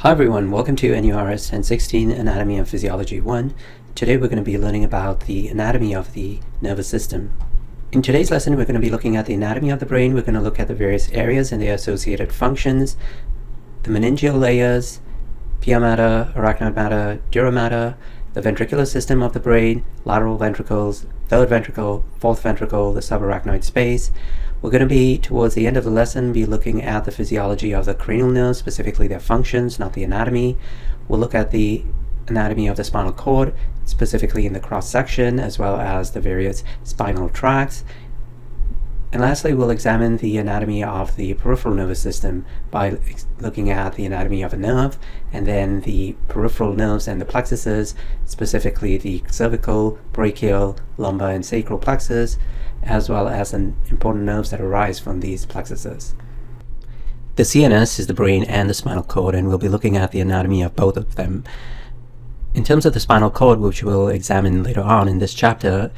Hi everyone, welcome to NURS 1016 Anatomy and Physiology 1. Today we're going to be learning about the anatomy of the nervous system. In today's lesson we're going to be looking at the anatomy of the brain. We're going to look at the various areas and their associated functions, the meningeal layers, Pia mater, Arachnoid mater, Dura mater, the ventricular system of the brain, lateral ventricles, third ventricle, fourth ventricle, the subarachnoid space. We're going to be, towards the end of the lesson, be looking at the physiology of the cranial nerves, specifically their functions, not the anatomy. We'll look at the anatomy of the spinal cord, specifically in the cross-section, as well as the various spinal tracts. And lastly, we'll examine the anatomy of the peripheral nervous system by looking at the anatomy of a nerve, and then the peripheral nerves and the plexuses, specifically the cervical, brachial, lumbar, and sacral plexus, as well as important nerves that arise from these plexuses. The CNS is the brain and the spinal cord, and we'll be looking at the anatomy of both of them. In terms of the spinal cord, which we'll examine later on in this chapter,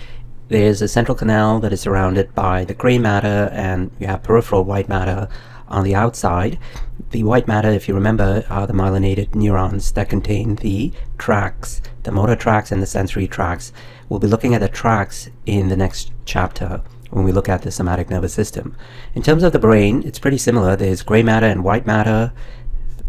there's a central canal that is surrounded by the gray matter, and you have peripheral white matter on the outside. The white matter, if you remember, are the myelinated neurons that contain the tracts, the motor tracts and the sensory tracts. We'll be looking at the tracts in the next chapter when we look at the somatic nervous system. In terms of the brain, it's pretty similar. There's gray matter and white matter,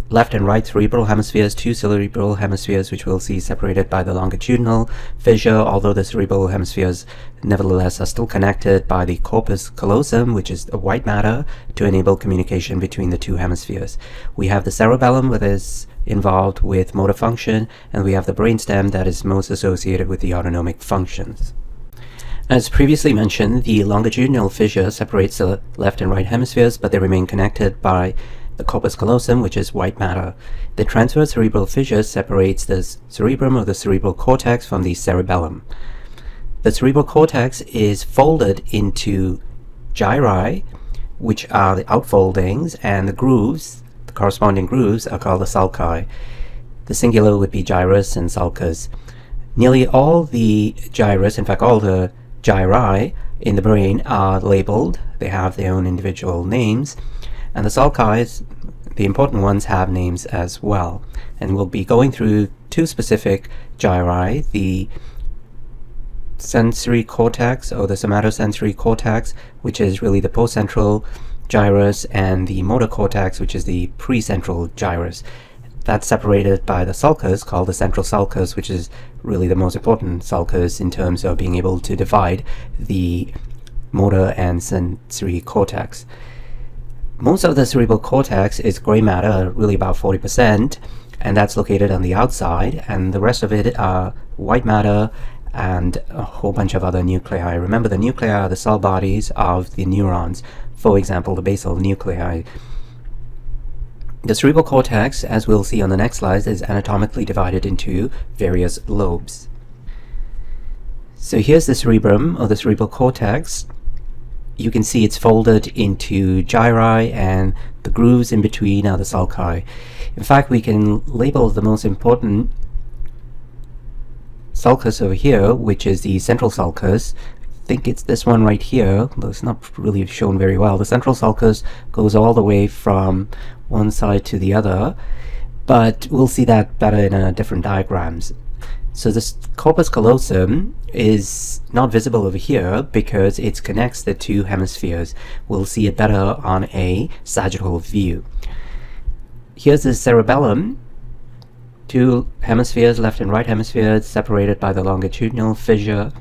left and right cerebral hemispheres, two cerebral hemispheres which we'll see separated by the longitudinal fissure, although the cerebral hemispheres nevertheless are still connected by the corpus callosum, which is the white matter, to enable communication between the two hemispheres. We have the cerebellum, that is involved with motor function, and we have the brainstem that is most associated with the autonomic functions. As previously mentioned, the longitudinal fissure separates the left and right hemispheres, but they remain connected by the corpus callosum, which is white matter. The transverse cerebral fissure separates the cerebrum or the cerebral cortex from the cerebellum. The cerebral cortex is folded into gyri, which are the outfoldings, and the grooves, the corresponding grooves, are called the sulci. The singular would be gyrus and sulcus. Nearly all the gyrus, in fact all the gyri in the brain, are labeled. They have their own individual names. And the sulci, the important ones, have names as well. And we'll be going through two specific gyri, the sensory cortex, or the somatosensory cortex, which is really the post-central gyrus, and the motor cortex, which is the pre-central gyrus. That's separated by the sulcus, called the central sulcus, which is really the most important sulcus in terms of being able to divide the motor and sensory cortex. Most of the cerebral cortex is gray matter, really about 40%, and that's located on the outside, and the rest of it are white matter and a whole bunch of other nuclei. Remember, the nuclei are the cell bodies of the neurons, for example, the basal nuclei. The cerebral cortex, as we'll see on the next slide, is anatomically divided into various lobes. So here's the cerebrum, or the cerebral cortex. You can see it's folded into gyri, and the grooves in between are the sulci. In fact, we can label the most important sulcus over here, which is the central sulcus. I think it's this one right here, though it's not really shown very well. The central sulcus goes all the way from one side to the other, but we'll see that better in different diagrams. So this corpus callosum is not visible over here because it connects the two hemispheres. We'll see it better on a sagittal view. Here's the cerebellum, two hemispheres, left and right hemispheres, separated by the longitudinal fissure,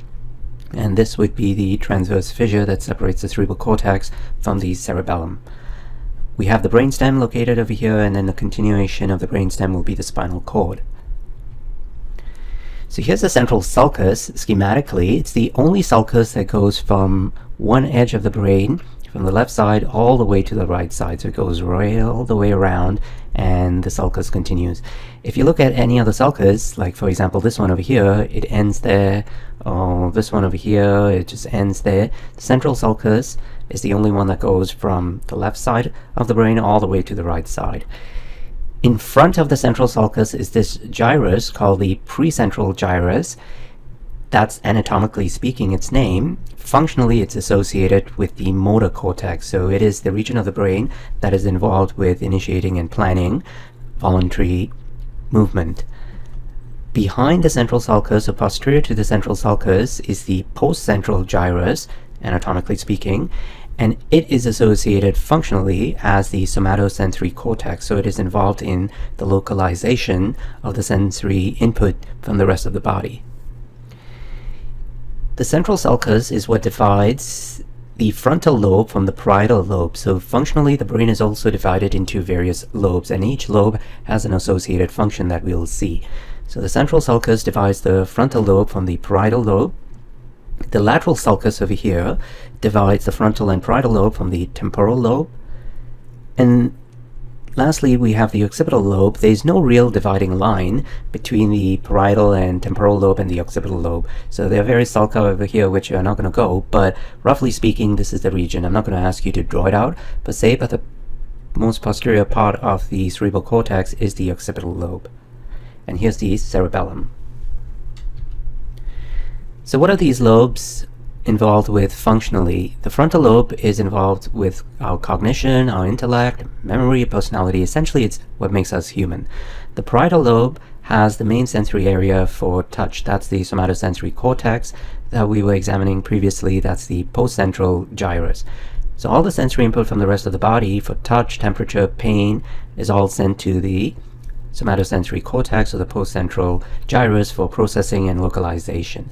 and this would be the transverse fissure that separates the cerebral cortex from the cerebellum. We have the brainstem located over here, and then the continuation of the brainstem will be the spinal cord. So here's the central sulcus. Schematically, it's the only sulcus that goes from one edge of the brain, from the left side, all the way to the right side. So it goes right all the way around, and the sulcus continues. If you look at any other sulcus, like for example this one over here, it ends there. Oh, this one over here, it just ends there. The central sulcus is the only one that goes from the left side of the brain all the way to the right side. In front of the central sulcus is this gyrus called the pre-central gyrus. That's anatomically speaking its name. Functionally, it's associated with the motor cortex, so it is the region of the brain that is involved with initiating and planning voluntary movement. Behind the central sulcus, or posterior to the central sulcus, is the post-central gyrus, anatomically speaking, and it is associated functionally as the somatosensory cortex, so it is involved in the localization of the sensory input from the rest of the body. The central sulcus is what divides the frontal lobe from the parietal lobe, so functionally the brain is also divided into various lobes, and each lobe has an associated function that we'll see. So the central sulcus divides the frontal lobe from the parietal lobe. The lateral sulcus over here divides the frontal and parietal lobe from the temporal lobe. And lastly, we have the occipital lobe. There's no real dividing line between the parietal and temporal lobe and the occipital lobe. So there are various sulci over here which are not going to go, but roughly speaking, this is the region. I'm not going to ask you to draw it out, but say that the most posterior part of the cerebral cortex is the occipital lobe. And here's the cerebellum. So what are these lobes involved with functionally? The frontal lobe is involved with our cognition, our intellect, memory, personality. Essentially, it's what makes us human. The parietal lobe has the main sensory area for touch. That's the somatosensory cortex that we were examining previously. That's the post-central gyrus. So all the sensory input from the rest of the body for touch, temperature, pain is all sent to the somatosensory cortex, or the post-central gyrus, for processing and localization.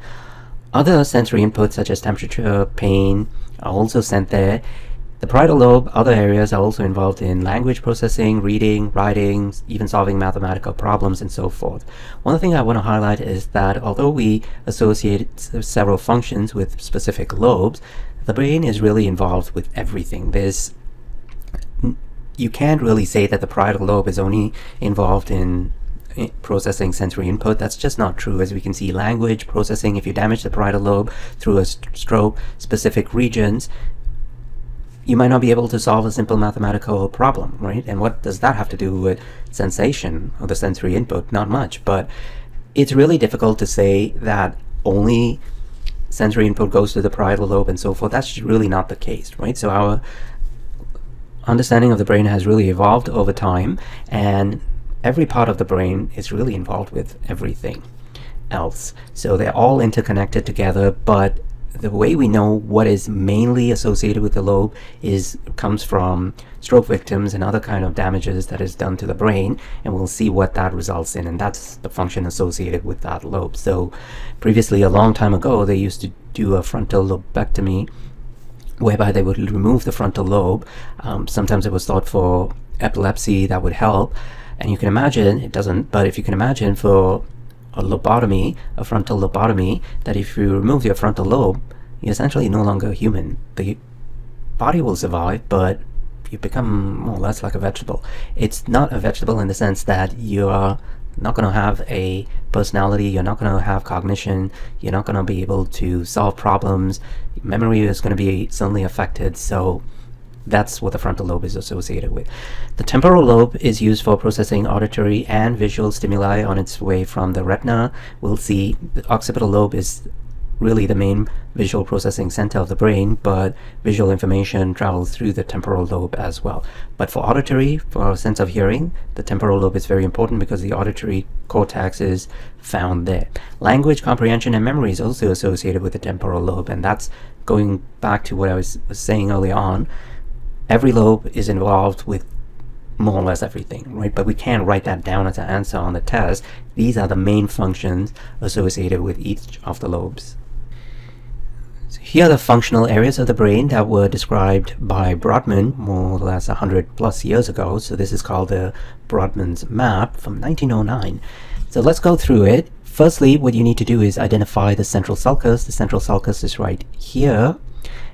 Other sensory inputs such as temperature, pain are also sent there. The parietal lobe, other areas are also involved in language processing, reading, writing, even solving mathematical problems, and so forth. One thing I want to highlight is that although we associate several functions with specific lobes, the brain is really involved with everything. You can't really say that the parietal lobe is only involved in processing sensory input. That's just not true. As we can see, language processing, if you damage the parietal lobe through a stroke, specific regions, you might not be able to solve a simple mathematical problem, right? And what does that have to do with sensation or the sensory input? Not much, but it's really difficult to say that only sensory input goes to the parietal lobe and so forth. That's really not the case, right? So our understanding of the brain has really evolved over time, and every part of the brain is really involved with everything else. So they're all interconnected together, but the way we know what is mainly associated with the lobe comes from stroke victims and other kind of damages that is done to the brain, and we'll see what that results in, and that's the function associated with that lobe. So previously, a long time ago, they used to do a frontal lobectomy, whereby they would remove the frontal lobe. Sometimes it was thought for epilepsy that would help, and you can imagine, it doesn't, but if you can imagine for a lobotomy, a frontal lobotomy, that if you remove your frontal lobe, you're essentially no longer human. The body will survive, but you become more or less like a vegetable. It's not a vegetable in the sense that you're not going to have a personality, you're not going to have cognition, you're not going to be able to solve problems, memory is going to be suddenly affected. So that's what the frontal lobe is associated with. The temporal lobe is used for processing auditory and visual stimuli on its way from the retina. We'll see the occipital lobe is really the main visual processing center of the brain, but visual information travels through the temporal lobe as well. But for auditory, for our sense of hearing, the temporal lobe is very important because the auditory cortex is found there. Language comprehension and memory is also associated with the temporal lobe, and that's going back to what I was saying early on. Every lobe is involved with more or less everything, right? But we can't write that down as an answer on the test. These are the main functions associated with each of the lobes. So here are the functional areas of the brain that were described by Brodmann more or less 100 plus years ago. So this is called the Brodmann's map from 1909. So let's go through it. Firstly, what you need to do is identify the central sulcus. The central sulcus is right here,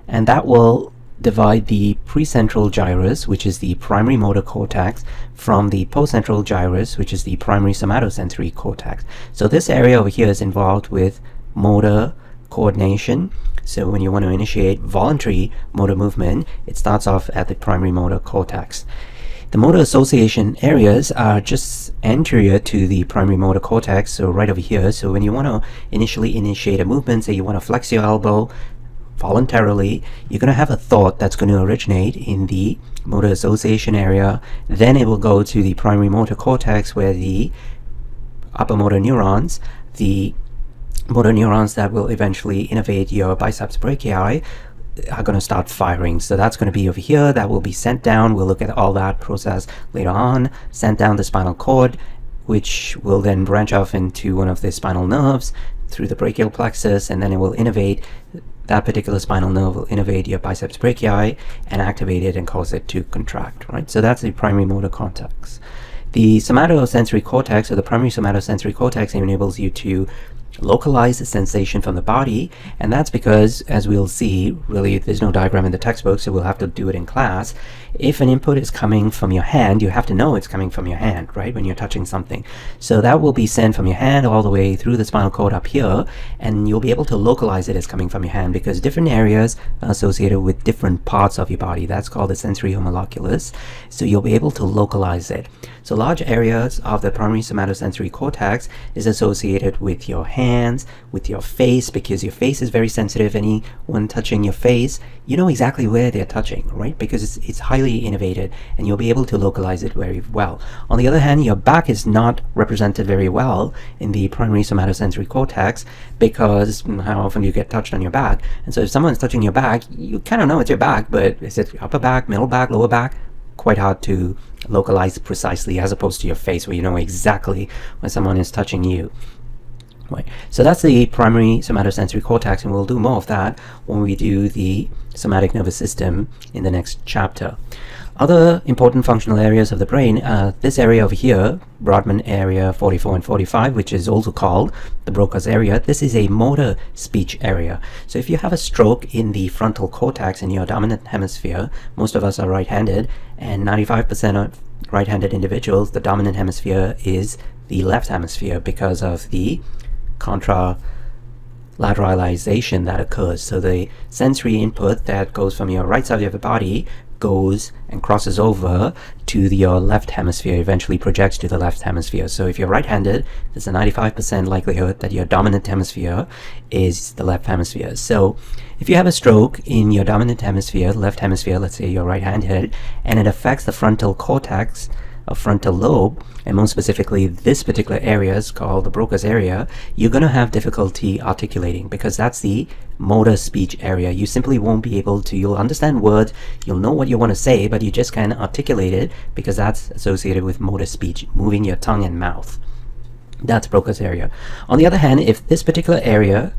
and that will divide the pre-central gyrus, which is the primary motor cortex, from the post-central gyrus, which is the primary somatosensory cortex. So this area over here is involved with motor coordination. So when you want to initiate voluntary motor movement, it starts off at the primary motor cortex. The motor association areas are just anterior to the primary motor cortex, so right over here. So when you want to initially initiate a movement, say you want to flex your elbow, voluntarily, you're going to have a thought that's going to originate in the motor association area. Then it will go to the primary motor cortex, where the upper motor neurons, the motor neurons that will eventually innervate your biceps brachii, are going to start firing. So that's going to be over here. That will be sent down. We'll look at all that process later on. Sent down the spinal cord, which will then branch off into one of the spinal nerves through the brachial plexus, and then it will innervate. That particular spinal nerve will innervate your biceps brachii and activate it and cause it to contract, right? So that's the primary motor cortex. The somatosensory cortex, or the primary somatosensory cortex, enables you to localize the sensation from the body, and that's because, as we'll see, really there's no diagram in the textbook, so we'll have to do it in class. If an input is coming from your hand, you have to know it's coming from your hand, right, when you're touching something. So that will be sent from your hand all the way through the spinal cord up here, and you'll be able to localize it as coming from your hand because different areas are associated with different parts of your body. That's called the sensory homunculus. So you'll be able to localize it. So large areas of the primary somatosensory cortex is associated with your hands, with your face, because your face is very sensitive. Anyone touching your face, you know exactly where they're touching, right? Because it's highly innervated, and you'll be able to localize it very well. On the other hand, your back is not represented very well in the primary somatosensory cortex, because how often do you get touched on your back? And so if someone's touching your back, you kind of know it's your back, but is it upper back, middle back, lower back? Quite hard to localize precisely, as opposed to your face, where you know exactly when someone is touching you. Right. So that's the primary somatosensory cortex, and we'll do more of that when we do the somatic nervous system in the next chapter. Other important functional areas of the brain, this area over here, Brodmann area 44 and 45, which is also called the Broca's area, this is a motor speech area. So if you have a stroke in the frontal cortex in your dominant hemisphere, most of us are right-handed, and 95% of right-handed individuals, the dominant hemisphere is the left hemisphere because of the contralateralization that occurs. So the sensory input that goes from your right side of the body goes and crosses over to your left hemisphere, eventually projects to the left hemisphere. So if you're right-handed, there's a 95% likelihood that your dominant hemisphere is the left hemisphere. So if you have a stroke in your dominant hemisphere, left hemisphere, let's say you're right-handed, and it affects the frontal cortex, a frontal lobe, and more specifically this particular area is called the Broca's area, you're going to have difficulty articulating, because that's the motor speech area. You simply won't be able to, you'll understand words, you'll know what you want to say, but you just can't articulate it, because that's associated with motor speech, moving your tongue and mouth. That's Broca's area. On the other hand, if this particular area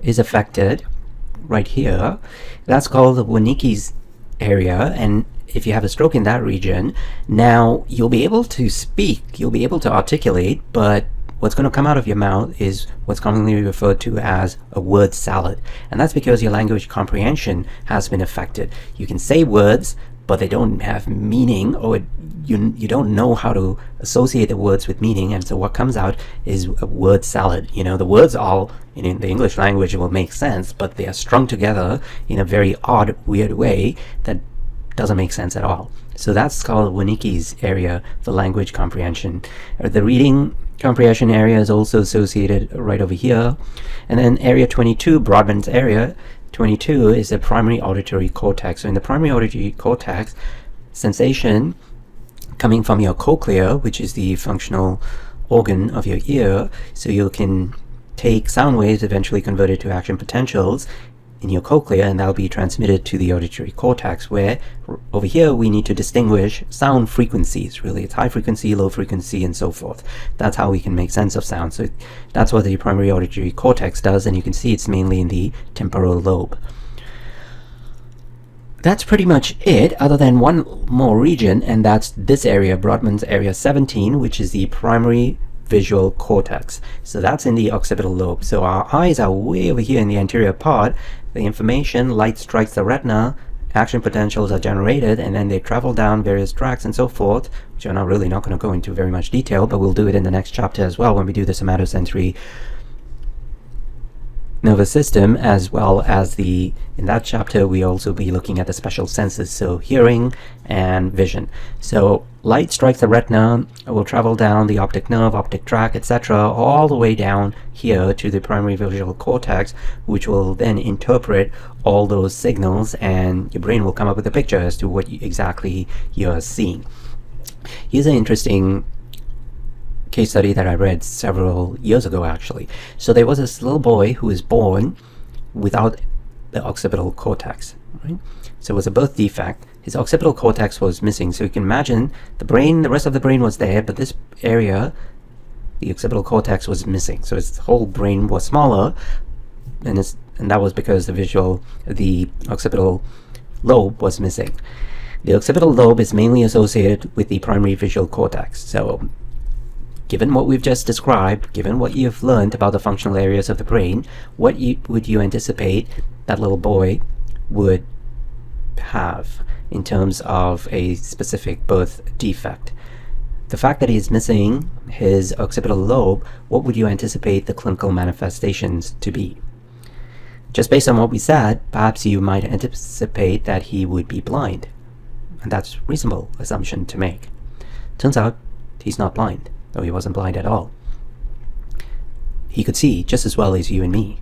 is affected right here, that's called the Wernicke's area, and if you have a stroke in that region, now you'll be able to speak, you'll be able to articulate, but what's going to come out of your mouth is what's commonly referred to as a word salad. And that's because your language comprehension has been affected. You can say words, but they don't have meaning, or you don't know how to associate the words with meaning, and so what comes out is a word salad. You know, the words all in the English language will make sense, but they are strung together in a very odd, weird way that doesn't make sense at all. So that's called Wernicke's area, the language comprehension. The reading comprehension area is also associated right over here. And then area 22, Brodmann's area 22, is the primary auditory cortex. So in the primary auditory cortex, sensation coming from your cochlea, which is the functional organ of your ear, so you can take sound waves, eventually converted to action potentials in your cochlea, and that'll be transmitted to the auditory cortex, where over here we need to distinguish sound frequencies. Really, it's high frequency, low frequency, and so forth. That's how we can make sense of sound. So that's what the primary auditory cortex does, and you can see it's mainly in the temporal lobe. That's pretty much it, other than one more region, and that's this area, Brodmann's area 17, which is the primary visual cortex. So that's in the occipital lobe. So our eyes are way over here in the anterior part. The information, light strikes the retina, action potentials are generated, and then they travel down various tracks and so forth, which I'm not going to go into very much detail, but we'll do it in the next chapter as well when we do the somatosensory nervous system, as well as in that chapter we also be looking at the special senses, so hearing and vision. So light strikes the retina, will travel down the optic nerve, optic tract, etc., all the way down here to the primary visual cortex, which will then interpret all those signals, and your brain will come up with a picture as to what exactly you're seeing. Here's an interesting case study that I read several years ago, actually. So there was this little boy who was born without the occipital cortex, right? So it was a birth defect. His occipital cortex was missing. So you can imagine the brain, the rest of the brain was there, but this area, the occipital cortex, was missing. So his whole brain was smaller, and that was because the occipital lobe was missing. The occipital lobe is mainly associated with the primary visual cortex. So given what we've just described, given what you've learned about the functional areas of the brain, what would you anticipate that little boy would have in terms of a specific birth defect? The fact that he's missing his occipital lobe, what would you anticipate the clinical manifestations to be? Just based on what we said, perhaps you might anticipate that he would be blind. And that's a reasonable assumption to make. Turns out he's not blind. Though he wasn't blind at all. He could see just as well as you and me.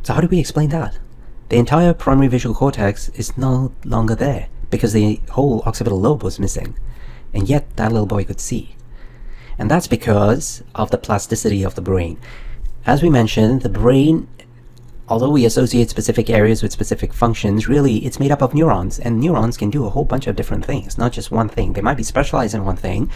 So how do we explain that? The entire primary visual cortex is no longer there because the whole occipital lobe was missing, and yet that little boy could see. And that's because of the plasticity of the brain. As we mentioned, the brain, although we associate specific areas with specific functions, really it's made up of neurons, and neurons can do a whole bunch of different things, not just one thing. They might be specialized in one thing,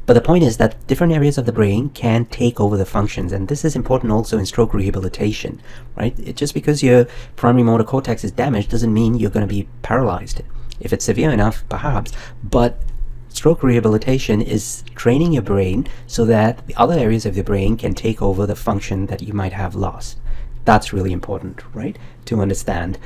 but the point is that different areas of the brain can take over the functions, and this is important also in stroke rehabilitation, right? Just because your primary motor cortex is damaged doesn't mean you're going to be paralyzed. If it's severe enough, perhaps, but stroke rehabilitation is training your brain so that the other areas of your brain can take over the function that you might have lost. That's really important, right, to understand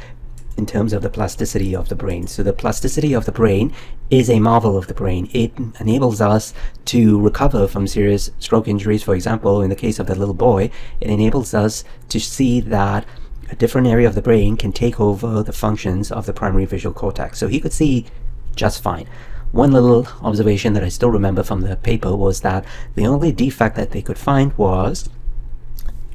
in terms of the plasticity of the brain. So the plasticity of the brain is a marvel of the brain. It enables us to recover from serious stroke injuries. For example, in the case of that little boy, it enables us to see that a different area of the brain can take over the functions of the primary visual cortex. So he could see just fine. One little observation that I still remember from the paper was that the only defect that they could find was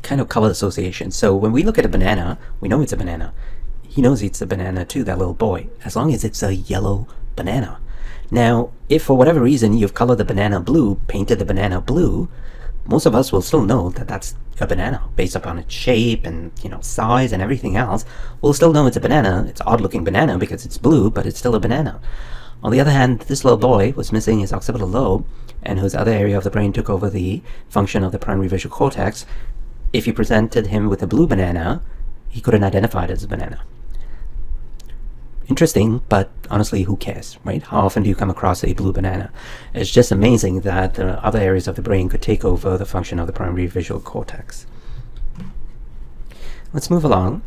kind of color association. So when we look at a banana, we know it's a banana. He knows it's a banana too, that little boy, as long as it's a yellow banana. Now, if for whatever reason you've colored the banana blue, painted the banana blue, most of us will still know that that's a banana based upon its shape and, size and everything else. We'll still know it's a banana. It's an odd looking banana because it's blue, but it's still a banana. On the other hand, this little boy was missing his occipital lobe, and whose other area of the brain took over the function of the primary visual cortex. If you presented him with a blue banana, he couldn't identify it as a banana. Interesting, but honestly, who cares, right? How often do you come across a blue banana? It's just amazing that the other areas of the brain could take over the function of the primary visual cortex. Let's move along.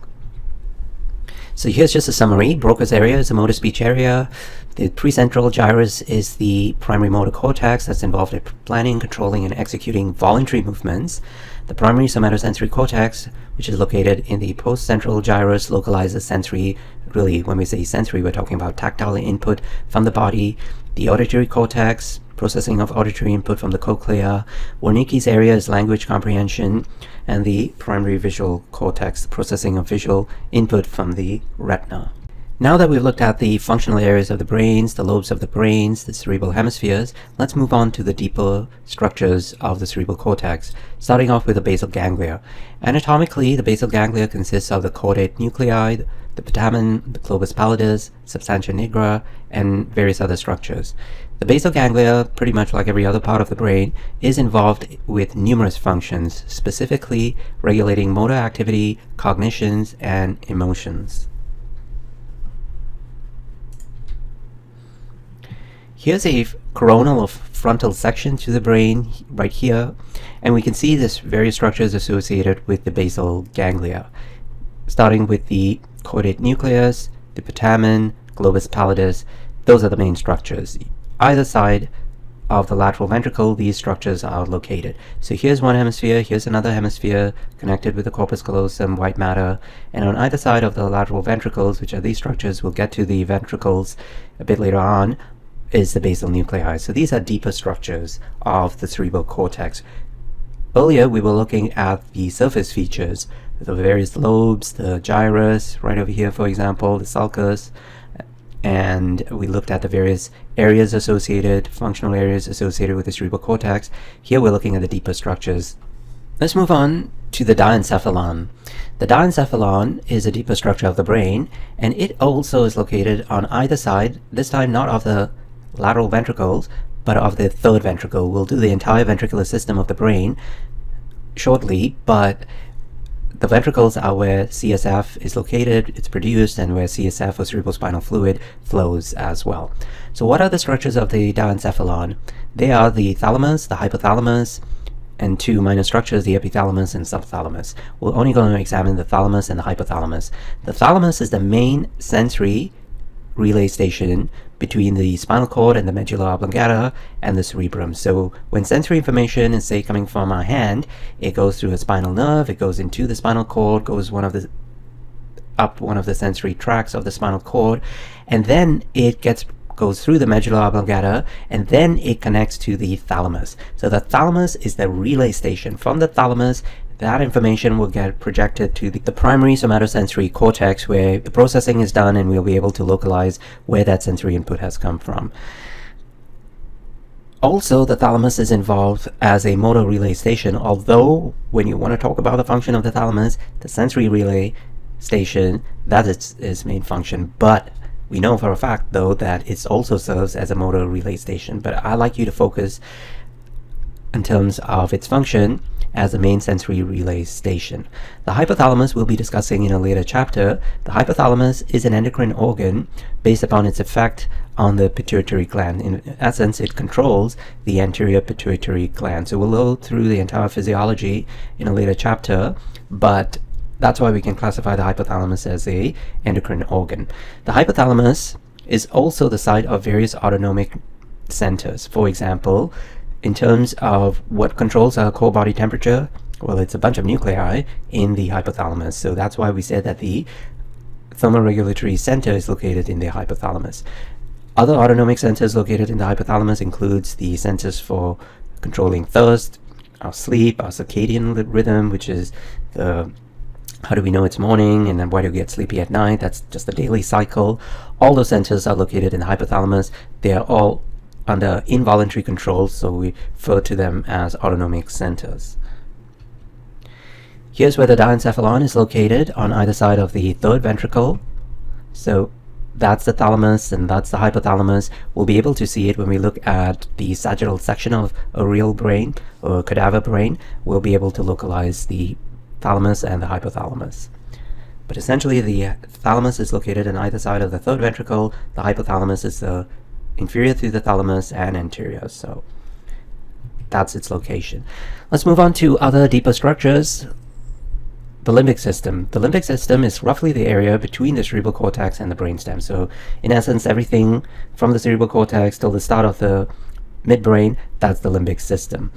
So here's just a summary. Broca's area is the motor speech area. The pre-central gyrus is the primary motor cortex that's involved in planning, controlling, and executing voluntary movements. The primary somatosensory cortex, which is located in the post-central gyrus, localizes sensory. Really, when we say sensory, we're talking about tactile input from the body. The auditory cortex, processing of auditory input from the cochlea. Wernicke's area is language comprehension, and the primary visual cortex, processing of visual input from the retina. Now that we've looked at the functional areas of the brains, the lobes of the brains, the cerebral hemispheres, let's move on to the deeper structures of the cerebral cortex, starting off with the basal ganglia. Anatomically, the basal ganglia consists of the chordate nuclei, the putamen, the globus pallidus, substantia nigra, and various other structures. The basal ganglia, pretty much like every other part of the brain, is involved with numerous functions, specifically regulating motor activity, cognitions, and emotions. Here's a coronal of frontal section to the brain right here, and we can see this various structures associated with the basal ganglia, starting with the chordate nucleus, the putamen, globus pallidus. Those are the main structures. Either side of the lateral ventricle these structures are located. So here's one hemisphere, here's another hemisphere connected with the corpus callosum, white matter, and on either side of the lateral ventricles, which are these structures, we'll get to the ventricles a bit later on, is the basal nuclei. So these are deeper structures of the cerebral cortex. Earlier we were looking at the surface features, the various lobes, the gyrus, right over here for example, the sulcus, and we looked at the various areas associated, functional areas associated with the cerebral cortex. Here we're looking at the deeper structures. Let's move on to the diencephalon. The diencephalon is a deeper structure of the brain, and it also is located on either side, this time not of the lateral ventricles, but of the third ventricle. We'll do the entire ventricular system of the brain shortly, but the ventricles are where CSF is located, it's produced, and where CSF or cerebrospinal fluid flows as well. So what are the structures of the diencephalon? They are the thalamus, the hypothalamus, and two minor structures, the epithalamus and subthalamus. We're only going to examine the thalamus and the hypothalamus. The thalamus is the main sensory relay station between the spinal cord and the medulla oblongata and the cerebrum. So when sensory information is, say, coming from our hand, it goes through a spinal nerve, it goes into the spinal cord, goes up one of the sensory tracts of the spinal cord, and then it goes through the medulla oblongata, and then it connects to the thalamus. So the thalamus is the relay station. From the thalamus, that information will get projected to the primary somatosensory cortex, where the processing is done and we'll be able to localize where that sensory input has come from. Also, the thalamus is involved as a motor relay station, although when you want to talk about the function of the thalamus, the sensory relay station, that is its main function. But we know for a fact, though, that it also serves as a motor relay station. But I like you to focus in terms of its function as a main sensory relay station. The hypothalamus we'll be discussing in a later chapter. The hypothalamus is an endocrine organ based upon its effect on the pituitary gland. In essence, it controls the anterior pituitary gland. So we'll go through the entire physiology in a later chapter, but that's why we can classify the hypothalamus as a endocrine organ. The hypothalamus is also the site of various autonomic centers. For example, in terms of what controls our core body temperature, well, it's a bunch of nuclei in the hypothalamus. So that's why we said that the thermoregulatory center is located in the hypothalamus. Other autonomic centers located in the hypothalamus includes the centers for controlling thirst, our sleep, our circadian rhythm, which is the how do we know it's morning and then why do we get sleepy at night? That's just the daily cycle. All those centers are located in the hypothalamus. They are all under involuntary control, so we refer to them as autonomic centers. Here's where the diencephalon is located on either side of the third ventricle. So that's the thalamus and that's the hypothalamus. We'll be able to see it when we look at the sagittal section of a real brain or a cadaver brain. We'll be able to localize the thalamus and the hypothalamus. But essentially the thalamus is located on either side of the third ventricle. The hypothalamus is the inferior to the thalamus and anterior, so that's its location. Let's move on to other deeper structures. The limbic system. The limbic system is roughly the area between the cerebral cortex and the brainstem. So in essence, everything from the cerebral cortex till the start of the midbrain, that's the limbic system.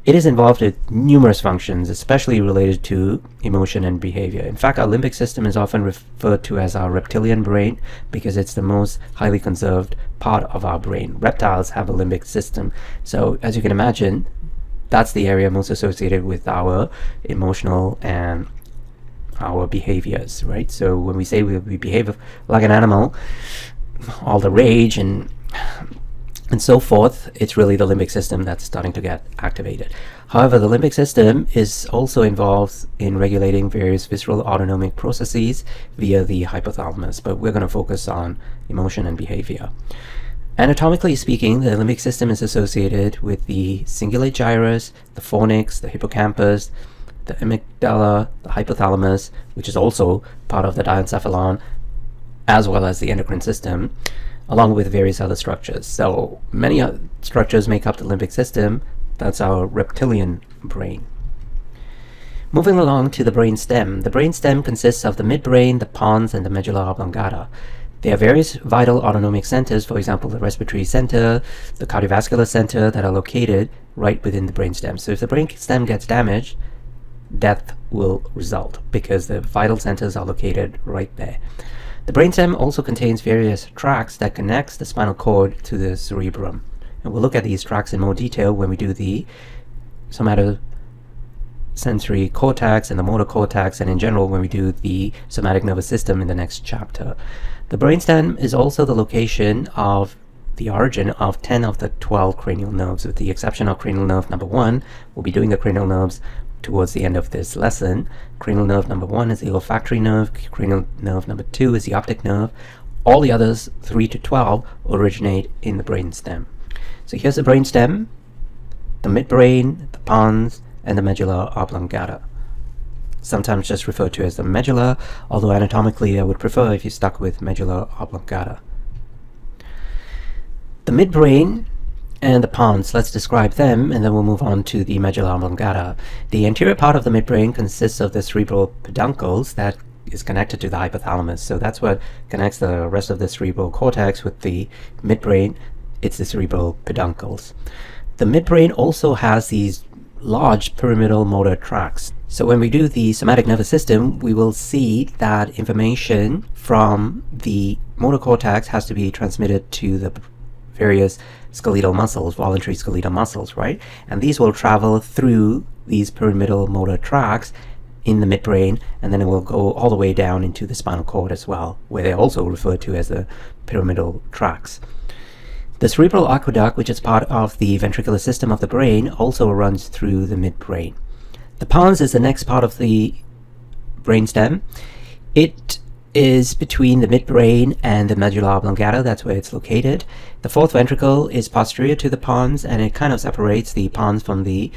It is involved with numerous functions, especially related to emotion and behavior. In fact, our limbic system is often referred to as our reptilian brain because it's the most highly conserved part of our brain. Reptiles have a limbic system. So as you can imagine, that's the area most associated with our emotional and our behaviors, right? So when we say we behave like an animal, all the rage and so forth, it's really the limbic system that's starting to get activated. However, the limbic system is also involved in regulating various visceral autonomic processes via the hypothalamus, but we're going to focus on emotion and behavior. Anatomically speaking, the limbic system is associated with the cingulate gyrus, the fornix, the hippocampus, the amygdala, the hypothalamus, which is also part of the diencephalon, as well as the endocrine system, along with various other structures. So many structures make up the limbic system. That's our reptilian brain. Moving along to the brain stem. The brain stem consists of the midbrain, the pons, and the medulla oblongata. There are various vital autonomic centers, for example, the respiratory center, the cardiovascular center, that are located right within the brainstem. So if the brainstem gets damaged, death will result because the vital centers are located right there. The brainstem also contains various tracts that connects the spinal cord to the cerebrum. And we'll look at these tracts in more detail when we do the somatosensory cortex and the motor cortex, and in general when we do the somatic nervous system in the next chapter. The brainstem is also the location of the origin of 10 of the 12 cranial nerves, with the exception of cranial nerve number 1. We'll be doing the cranial nerves towards the end of this lesson. Cranial nerve number 1 is the olfactory nerve, cranial nerve number 2 is the optic nerve. All the others, 3 to 12, originate in the brainstem. So here's the brainstem, the midbrain, the pons, and the medulla oblongata. Sometimes just referred to as the medulla, although anatomically I would prefer if you stuck with medulla oblongata. The midbrain and the pons, let's describe them, and then we'll move on to the medulla oblongata. The anterior part of the midbrain consists of the cerebral peduncles that is connected to the hypothalamus. So that's what connects the rest of the cerebral cortex with the midbrain. It's the cerebral peduncles. The midbrain also has these large pyramidal motor tracts. So when we do the somatic nervous system, we will see that information from the motor cortex has to be transmitted to the various skeletal muscles, voluntary skeletal muscles, right? And these will travel through these pyramidal motor tracts in the midbrain, and then it will go all the way down into the spinal cord as well, where they're also referred to as the pyramidal tracts. The cerebral aqueduct, which is part of the ventricular system of the brain, also runs through the midbrain. The pons is the next part of the brainstem. It is between the midbrain and the medulla oblongata. That's where it's located. The fourth ventricle is posterior to the pons, and it kind of separates the pons from the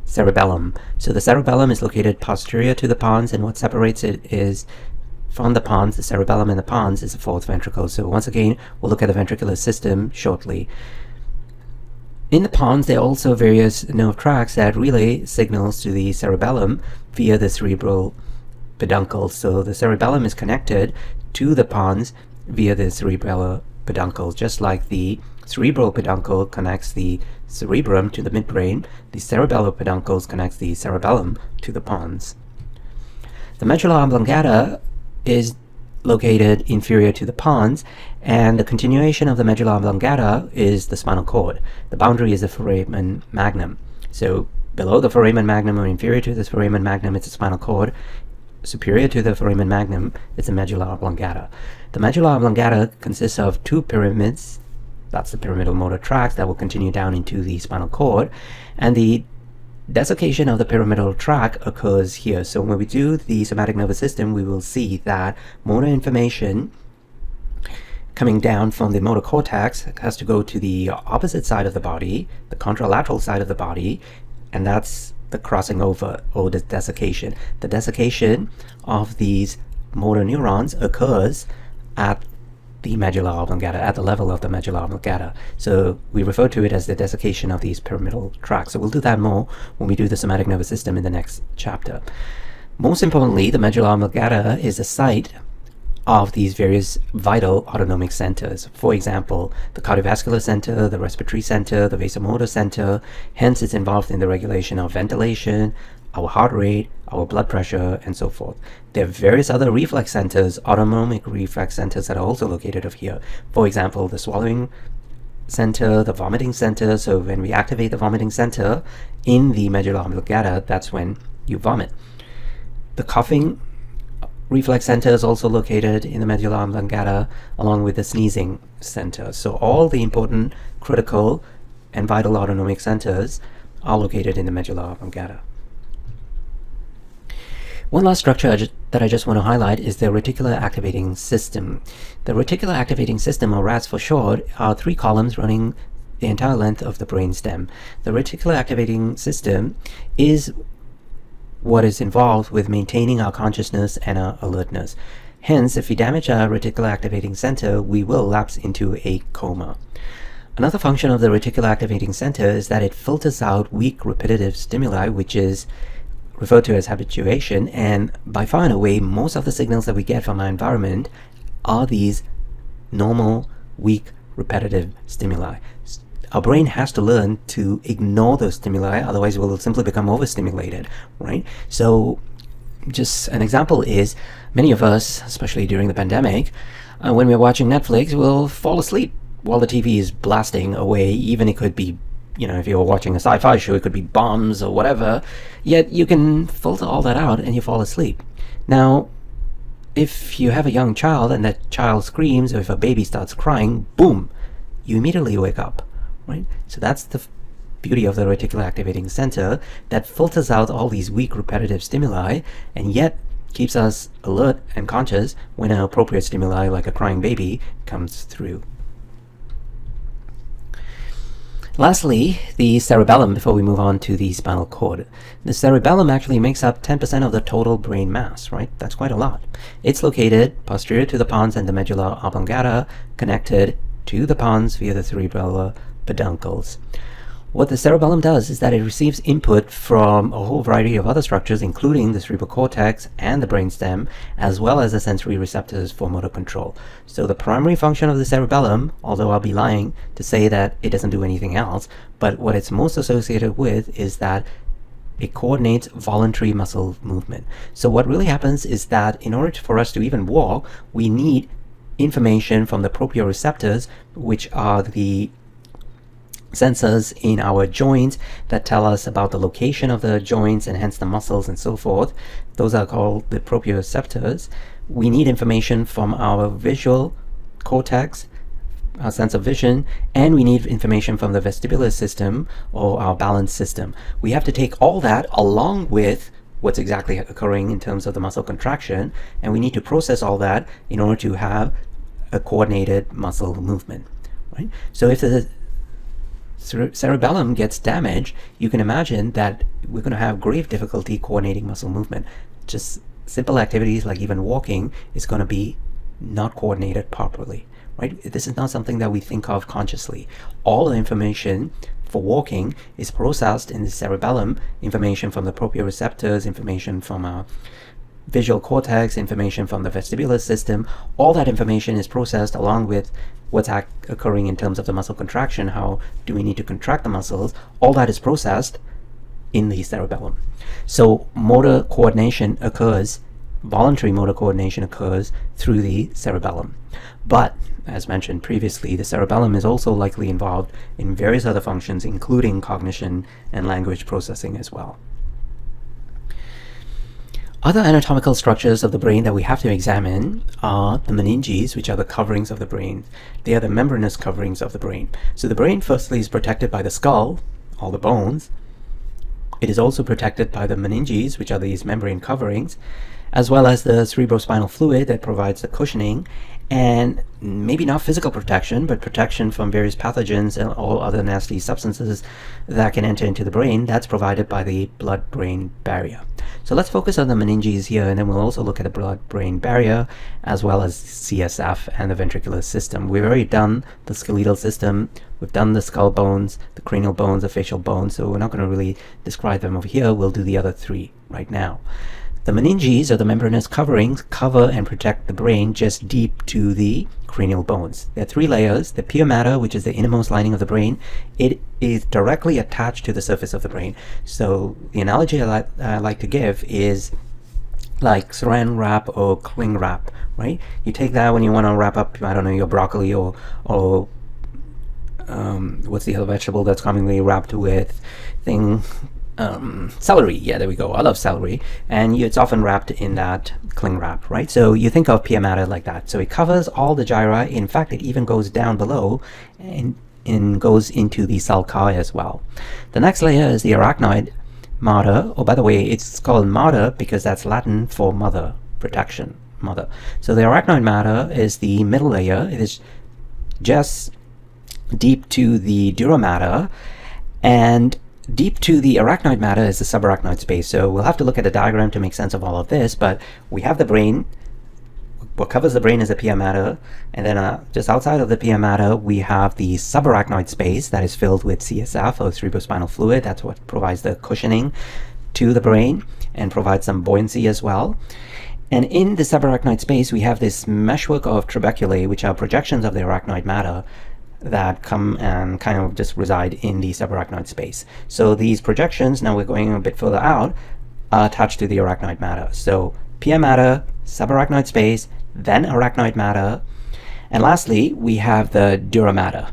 cerebellum. So the cerebellum is located posterior to the pons, and what separates it is from the pons, the cerebellum and the pons, is the fourth ventricle. So once again, we'll look at the ventricular system shortly. In the pons, there are also various nerve tracts that relay signals to the cerebellum via the cerebral peduncles. So the cerebellum is connected to the pons via the cerebellar peduncles, just like the cerebral peduncle connects the cerebrum to the midbrain. The cerebellar peduncles connects the cerebellum to the pons. The medulla oblongata is located inferior to the pons, and the continuation of the medulla oblongata is the spinal cord. The boundary is the foramen magnum. So below the foramen magnum, or inferior to the foramen magnum, it's the spinal cord. Superior to the foramen magnum, it's the medulla oblongata. The medulla oblongata consists of two pyramids. That's the pyramidal motor tracts that will continue down into the spinal cord, and the desiccation of the pyramidal tract occurs here. So when we do the somatic nervous system, we will see that motor information coming down from the motor cortex has to go to the opposite side of the body, the contralateral side of the body, and that's the crossing over, or the desiccation. The desiccation of these motor neurons occurs at the medulla oblongata, at the level of the medulla oblongata. So we refer to it as the desiccation of these pyramidal tracts. So we'll do that more when we do the somatic nervous system in the next chapter. Most importantly, the medulla oblongata is the site of these various vital autonomic centers. For example, the cardiovascular center, the respiratory center, the vasomotor center. Hence, it's involved in the regulation of ventilation, our heart rate, our blood pressure, and so forth. There are various other reflex centers, autonomic reflex centers, that are also located over here. For example, the swallowing center, the vomiting center. So when we activate the vomiting center in the medulla oblongata, that's when you vomit. The coughing reflex center is also located in the medulla oblongata, along with the sneezing center. So all the important, critical, and vital autonomic centers are located in the medulla oblongata. One last structure that I just want to highlight is the reticular activating system. The reticular activating system, or RAS for short, are three columns running the entire length of the brainstem. The reticular activating system is what is involved with maintaining our consciousness and our alertness. Hence, if we damage our reticular activating center, we will lapse into a coma. Another function of the reticular activating center is that it filters out weak repetitive stimuli, which is referred to as habituation, and by far and away, most of the signals that we get from our environment are these normal, weak, repetitive stimuli. Our brain has to learn to ignore those stimuli, otherwise we'll simply become overstimulated, right? So just an example is, many of us, especially during the pandemic, when we're watching Netflix, we'll fall asleep while the TV is blasting away. Even it could be, if you're watching a sci-fi show, it could be bombs or whatever, yet you can filter all that out and you fall asleep. Now, if you have a young child and that child screams, or if a baby starts crying, boom, you immediately wake up, right? So that's the beauty of the reticular activating center, that filters out all these weak repetitive stimuli and yet keeps us alert and conscious when an appropriate stimuli like a crying baby comes through. Lastly, the cerebellum, before we move on to the spinal cord. The cerebellum actually makes up 10% of the total brain mass, right? That's quite a lot. It's located posterior to the pons and the medulla oblongata, connected to the pons via the cerebellar peduncles. What the cerebellum does is that it receives input from a whole variety of other structures, including the cerebral cortex and the brainstem, as well as the sensory receptors for motor control. So the primary function of the cerebellum, although I'll be lying to say that it doesn't do anything else, but what it's most associated with is that it coordinates voluntary muscle movement. So what really happens is that in order for us to even walk, we need information from the proprioceptors, which are the sensors in our joints that tell us about the location of the joints and hence the muscles and so forth. Those are called the proprioceptors. We need information from our visual cortex, our sense of vision, and we need information from the vestibular system or our balance system. We have to take all that along with what's exactly occurring in terms of the muscle contraction, and we need to process all that in order to have a coordinated muscle movement, right? So if the cerebellum gets damaged, you can imagine that we're going to have grave difficulty coordinating muscle movement. Just simple activities like even walking is going to be not coordinated properly, right? This is not something that we think of consciously. All the information for walking is processed in the cerebellum, information from the proprioceptors, information from our visual cortex, information from the vestibular system. All that information is processed along with what's occurring in terms of the muscle contraction. How do we need to contract the muscles? All that is processed in the cerebellum. So motor coordination occurs, voluntary motor coordination occurs through the cerebellum. But as mentioned previously, the cerebellum is also likely involved in various other functions, including cognition and language processing as well. Other anatomical structures of the brain that we have to examine are the meninges, which are the coverings of the brain. They are the membranous coverings of the brain. So the brain firstly is protected by the skull, all the bones. It is also protected by the meninges, which are these membrane coverings, as well as the cerebrospinal fluid that provides the cushioning, and maybe not physical protection, but protection from various pathogens and all other nasty substances that can enter into the brain. That's provided by the blood-brain barrier. So let's focus on the meninges here, and then we'll also look at the blood-brain barrier, as well as CSF and the ventricular system. We've already done the skeletal system, we've done the skull bones, the cranial bones, the facial bones, so we're not going to really describe them over here. We'll do the other three right now. The meninges, or the membranous coverings, cover and protect the brain just deep to the cranial bones. There are three layers. The pure matter, which is the innermost lining of the brain, it is directly attached to the surface of the brain. So the analogy I like to give is like saran wrap or cling wrap, right? You take that when you want to wrap up, I don't know, your broccoli or what's the other vegetable that's commonly wrapped with celery. Yeah, there we go. I love celery, and it's often wrapped in that cling wrap, right? So you think of pia mater like that. So it covers all the gyri. In fact, it even goes down below and goes into the sulci as well. The next layer is the arachnoid mater. Oh, by the way, it's called mater because that's Latin for mother, protection, mother. So the arachnoid mater is the middle layer. It is just deep to the dura mater, and deep to the arachnoid mater is the subarachnoid space. So we'll have to look at a diagram to make sense of all of this, but we have the brain. What covers the brain is the pia mater, and then just outside of the pia mater we have the subarachnoid space that is filled with CSF, or cerebrospinal fluid. That's what provides the cushioning to the brain and provides some buoyancy as well. And in the subarachnoid space, we have this meshwork of trabeculae, which are projections of the arachnoid matter that come and kind of just reside in the subarachnoid space. So these projections, now we're going a bit further out, are attached to the arachnoid matter. So pia mater, subarachnoid space, then arachnoid matter, and lastly, we have the dura mater.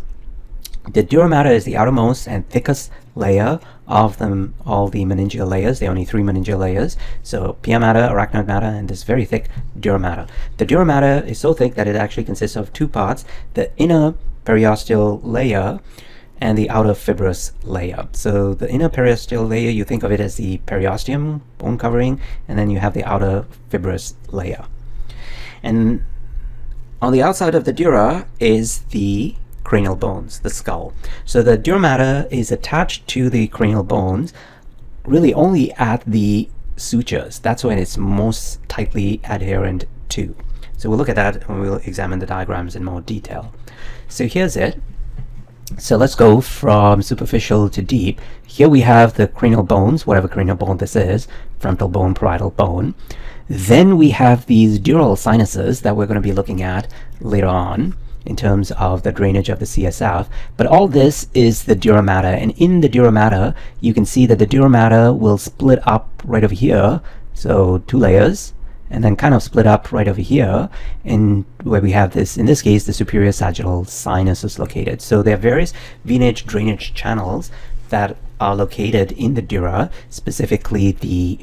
The dura mater is the outermost and thickest layer of them, all the meningeal layers. There are only 3 meningeal layers. So pia mater, arachnoid mater, and this very thick dura mater. The dura mater is so thick that it actually consists of 2 parts, the inner periosteal layer and the outer fibrous layer. So the inner periosteal layer, you think of it as the periosteum, bone covering, and then you have the outer fibrous layer. And on the outside of the dura is the cranial bones, the skull. So the dura mater is attached to the cranial bones really only at the sutures. That's when it's most tightly adherent to. So we'll look at that when we'll examine the diagrams in more detail. So here's it. So let's go from superficial to deep. Here we have the cranial bones, whatever cranial bone this is, frontal bone, parietal bone. Then we have these dural sinuses that we're going to be looking at later on in terms of the drainage of the CSF. But all this is the dura mater, and in the dura mater, you can see that the dura mater will split up right over here. So 2 layers, and then kind of split up right over here, and where we have this, in this case, the superior sagittal sinus is located. So there are various venous drainage channels that are located in the dura, specifically the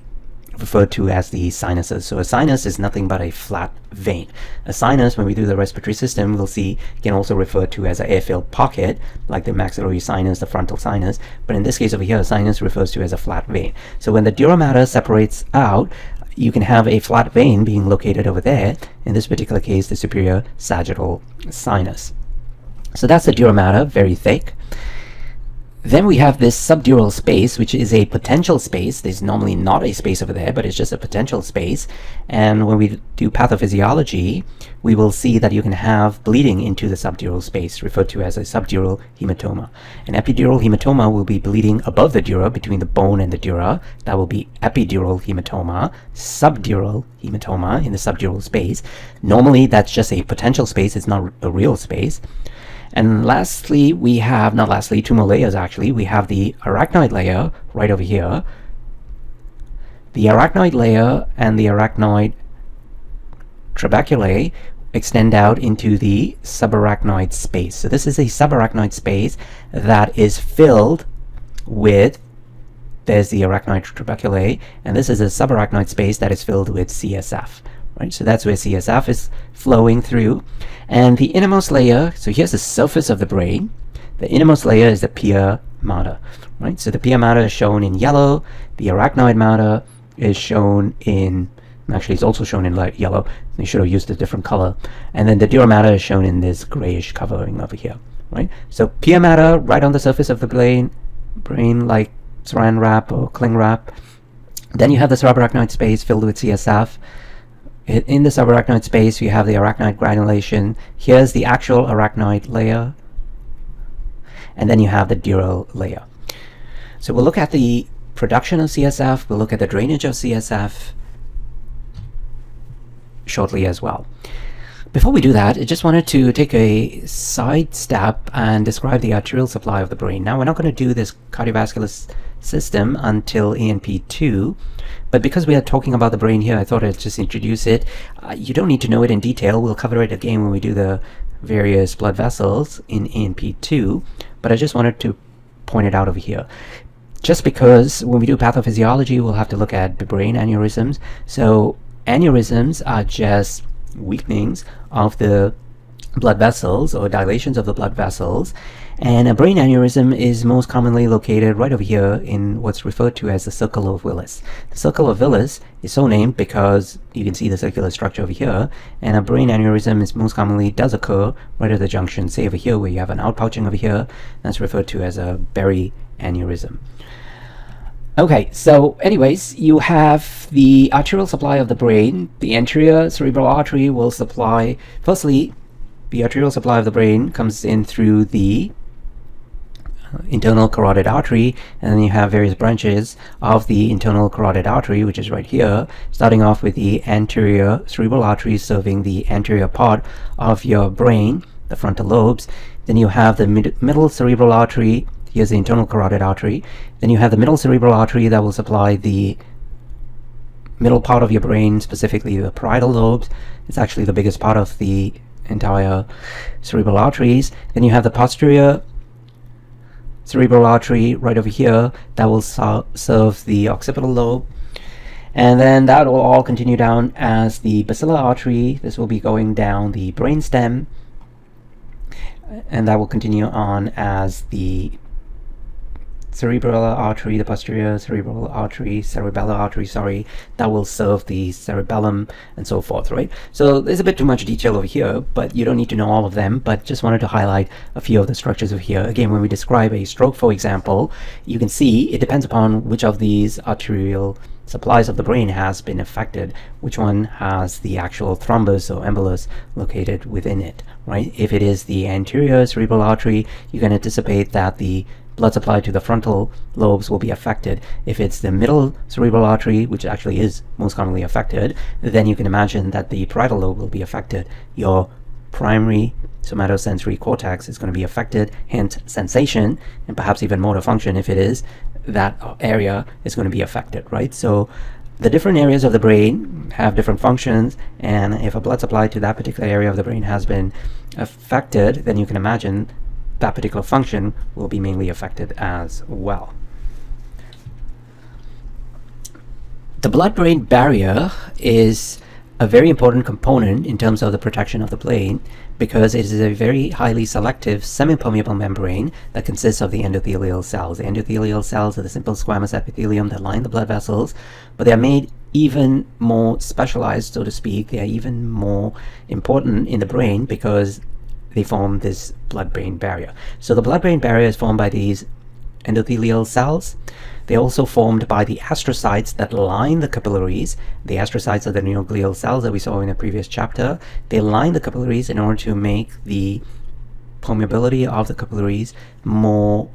referred to as the sinuses. So a sinus is nothing but a flat vein. A sinus, when we do the respiratory system, we'll see can also refer to as an air-filled pocket, like the maxillary sinus, the frontal sinus. But in this case over here, a sinus refers to as a flat vein. So when the dura mater separates out, you can have a flat vein being located over there, in this particular case, the superior sagittal sinus. So that's the dura mater, very thick. Then we have this subdural space, which is a potential space. There's normally not a space over there, but it's just a potential space. And when we do pathophysiology, we will see that you can have bleeding into the subdural space, referred to as a subdural hematoma. An epidural hematoma will be bleeding above the dura, between the bone and the dura. That will be epidural hematoma. Subdural hematoma in the subdural space. Normally, that's just a potential space. It's not a real space. And lastly, we have, not lastly, 2 more layers actually. We have the arachnoid layer right over here. The arachnoid layer and the arachnoid trabeculae extend out into the subarachnoid space. So this is a subarachnoid space that is filled with, there's the arachnoid trabeculae, and this is a subarachnoid space that is filled with CSF. Right, so that's where CSF is flowing through. And the innermost layer, so here's the surface of the brain. The innermost layer is the pia mater. Right, so the pia mater is shown in yellow. The arachnoid mater is shown in, actually it's also shown in light yellow. They should have used a different color. And then the dura mater is shown in this grayish covering over here. Right, so pia mater right on the surface of the brain like saran wrap or cling wrap. Then you have the subarachnoid space filled with CSF. In the subarachnoid space, you have the arachnoid granulation. Here's the actual arachnoid layer. And then you have the dural layer. So we'll look at the production of CSF. We'll look at the drainage of CSF shortly as well. Before we do that, I just wanted to take a side step and describe the arterial supply of the brain. Now, we're not going to do this cardiovascular system until A&P2, but because we are talking about the brain here, I thought I'd just introduce it. You don't need to know it in detail. We'll cover it again when we do the various blood vessels in A&P2, but I just wanted to point it out over here. Just because when we do pathophysiology, we'll have to look at the brain aneurysms. So aneurysms are just weakenings of the blood vessels or dilations of the blood vessels, and a brain aneurysm is most commonly located right over here in what's referred to as the circle of Willis. The circle of Willis is so named because you can see the circular structure over here, and a brain aneurysm is most commonly does occur right at the junction, say over here where you have an outpouching over here. That's referred to as a berry aneurysm. Okay, so anyways, you have the arterial supply of the brain. The anterior cerebral artery will supply, firstly, the arterial supply of the brain comes in through the internal carotid artery, and then you have various branches of the internal carotid artery, which is right here, starting off with the anterior cerebral artery serving the anterior part of your brain, the frontal lobes. Then you have the middle cerebral artery. Here's the internal carotid artery. Then you have the middle cerebral artery that will supply the middle part of your brain, specifically the parietal lobes. It's actually the biggest part of the entire cerebral arteries. Then you have the posterior cerebral artery right over here that will serve the occipital lobe, and then that will all continue down as the basilar artery. This will be going down the brain stem, and that will continue on as the cerebral artery, the posterior cerebral artery, cerebellar artery, sorry, that will serve the cerebellum and so forth, right? So there's a bit too much detail over here, but you don't need to know all of them, but just wanted to highlight a few of the structures over here. Again, when we describe a stroke, for example, you can see it depends upon which of these arterial supplies of the brain has been affected, which one has the actual thrombus or embolus located within it, right? If it is the anterior cerebral artery, you can anticipate that the blood supply to the frontal lobes will be affected. If it's the middle cerebral artery, which actually is most commonly affected, then you can imagine that the parietal lobe will be affected. Your primary somatosensory cortex is going to be affected, hence sensation, and perhaps even motor function, if it is, that area is going to be affected, right? So the different areas of the brain have different functions, and if a blood supply to that particular area of the brain has been affected, then you can imagine that particular function will be mainly affected as well. The blood-brain barrier is a very important component in terms of the protection of the brain, because it is a very highly selective semi-permeable membrane that consists of the endothelial cells. The endothelial cells are the simple squamous epithelium that line the blood vessels, but they are made even more specialized, so to speak. They are even more important in the brain because they form this blood-brain barrier. So the blood-brain barrier is formed by these endothelial cells. They're also formed by the astrocytes that line the capillaries. The astrocytes are the neuroglial cells that we saw in a previous chapter. They line the capillaries in order to make the permeability of the capillaries more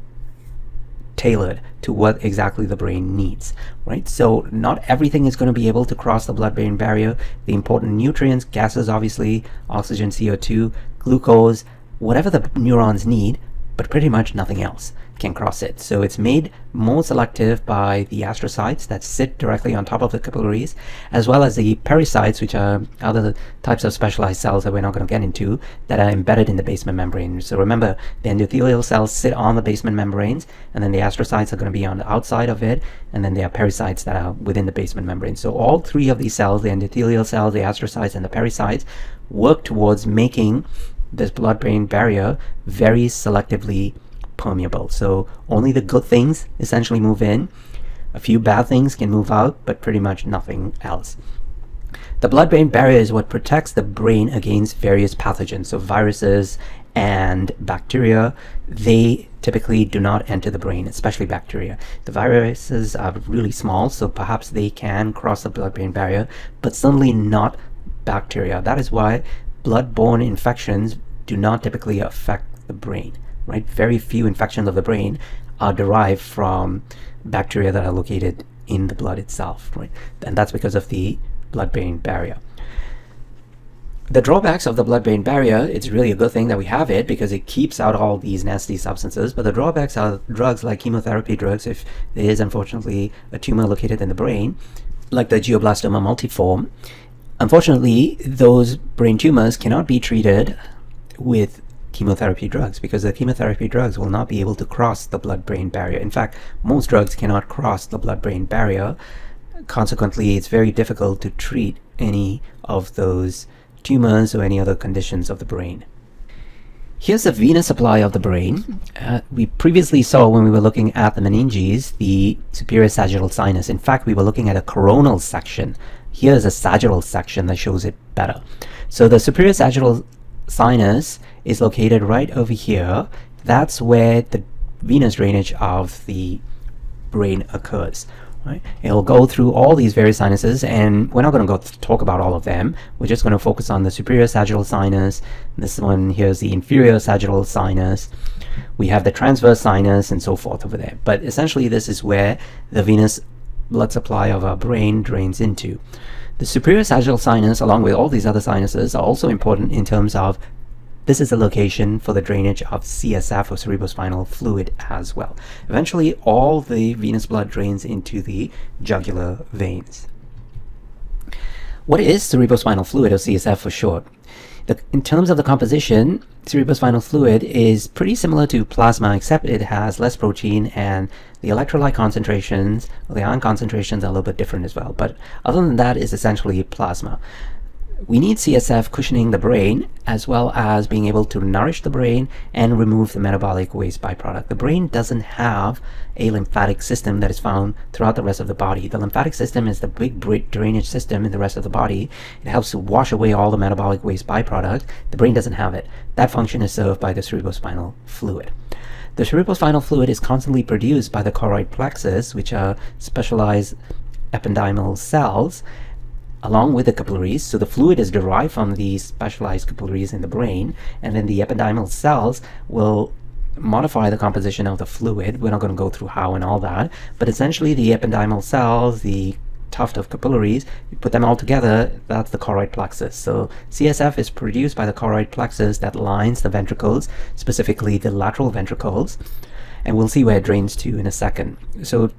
tailored to what exactly the brain needs, right? So not everything is going to be able to cross the blood-brain barrier. The important nutrients, gases obviously, oxygen, CO2, glucose, whatever the neurons need, but pretty much nothing else can cross it. So it's made more selective by the astrocytes that sit directly on top of the capillaries, as well as the pericytes, which are other types of specialized cells that we're not going to get into, that are embedded in the basement membrane. So remember, the endothelial cells sit on the basement membranes, and then the astrocytes are going to be on the outside of it, and then there are pericytes that are within the basement membrane. So all three of these cells, the endothelial cells, the astrocytes, and the pericytes, work towards making this blood-brain barrier very selectively permeable. So only the good things essentially move in. A few bad things can move out, but pretty much nothing else. The blood-brain barrier is what protects the brain against various pathogens. So viruses and bacteria, they typically do not enter the brain, especially bacteria. The viruses are really small, so perhaps they can cross the blood-brain barrier, but certainly not bacteria. That is why blood-borne infections do not typically affect the brain, right? Very few infections of the brain are derived from bacteria that are located in the blood itself, right? And that's because of the blood-brain barrier. The drawbacks of the blood-brain barrier, it's really a good thing that we have it because it keeps out all these nasty substances, but the drawbacks are drugs like chemotherapy drugs, if there is unfortunately a tumor located in the brain, like the glioblastoma multiforme. Unfortunately, those brain tumors cannot be treated with chemotherapy drugs because the chemotherapy drugs will not be able to cross the blood-brain barrier. In fact, most drugs cannot cross the blood-brain barrier. Consequently, it's very difficult to treat any of those tumors or any other conditions of the brain. Here's the venous supply of the brain. We previously saw when we were looking at the meninges, the superior sagittal sinus. In fact, we were looking at a coronal section. Here's a sagittal section that shows it better. So the superior sagittal sinus is located right over here. That's where the venous drainage of the brain occurs. Right? It'll go through all these various sinuses, and we're not going to go talk about all of them. We're just going to focus on the superior sagittal sinus. This one here is the inferior sagittal sinus. We have the transverse sinus and so forth over there. But essentially, this is where the venous blood supply of our brain drains into. The superior sagittal sinus, along with all these other sinuses, are also important in terms of this is the location for the drainage of CSF, or cerebrospinal fluid, as well. Eventually, all the venous blood drains into the jugular veins. What is cerebrospinal fluid, or CSF for short? In terms of the composition, cerebrospinal fluid is pretty similar to plasma, except it has less protein, and the electrolyte concentrations, or the ion concentrations, are a little bit different as well. But other than that, it's essentially plasma. We need CSF cushioning the brain, as well as being able to nourish the brain and remove the metabolic waste byproduct. The brain doesn't have a lymphatic system that is found throughout the rest of the body. The lymphatic system is the big drainage system in the rest of the body. It helps to wash away all the metabolic waste byproduct. The brain doesn't have it. That function is served by the cerebrospinal fluid. The cerebrospinal fluid is constantly produced by the Chloride Plexus, which are specialized ependymal cells, along with the capillaries. So the fluid is derived from these specialized capillaries in the brain, and then the ependymal cells will modify the composition of the fluid. We're not going to go through how and all that, but essentially the ependymal cells, the tuft of capillaries, you put them all together, that's the Chloride Plexus. So CSF is produced by the Chloride Plexus that lines the ventricles, specifically the lateral ventricles, and we'll see where it drains to in a second. So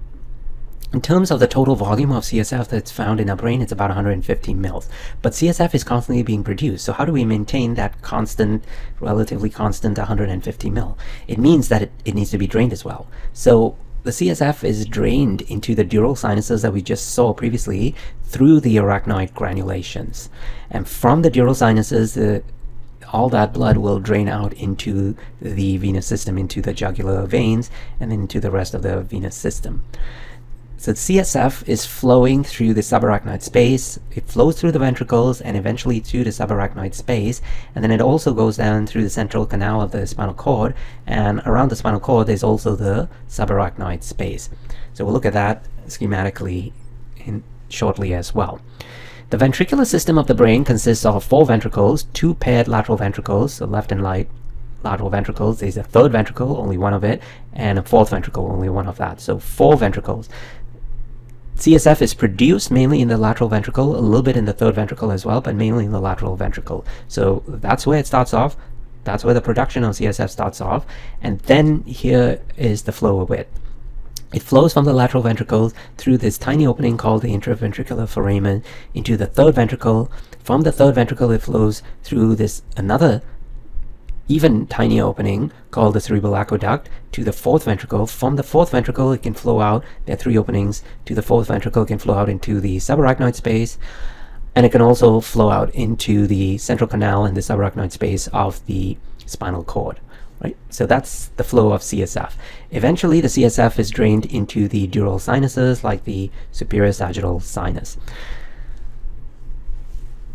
in terms of the total volume of CSF that's found in our brain, it's about 150 mils. But CSF is constantly being produced. So how do we maintain that constant, relatively constant 150 mil? It means that it needs to be drained as well. So the CSF is drained into the dural sinuses that we just saw previously through the arachnoid granulations. And from the dural sinuses, all that blood will drain out into the venous system, into the jugular veins, and then into the rest of the venous system. So CSF is flowing through the subarachnoid space. It flows through the ventricles and eventually to the subarachnoid space, and then it also goes down through the central canal of the spinal cord, and around the spinal cord there's also the subarachnoid space. So we'll look at that schematically shortly as well. The ventricular system of the brain consists of 4 ventricles, 2 paired lateral ventricles, so left and right lateral ventricles. There's a third ventricle, only one of it, and a fourth ventricle, only one of that. So 4 ventricles. CSF is produced mainly in the lateral ventricle, a little bit in the third ventricle as well, but mainly in the lateral ventricle. So that's where it starts off. That's where the production of CSF starts off. And then here is the flow of it. It flows from the lateral ventricles through this tiny opening called the intraventricular foramen into the third ventricle. From the third ventricle, it flows through this another even tiny opening called the cerebral aqueduct to the fourth ventricle. From the fourth ventricle, it can flow out. There are 3 openings to the fourth ventricle. It can flow out into the subarachnoid space, and it can also flow out into the central canal and the subarachnoid space of the spinal cord. Right? So that's the flow of CSF. Eventually, the CSF is drained into the dural sinuses, like the superior sagittal sinus.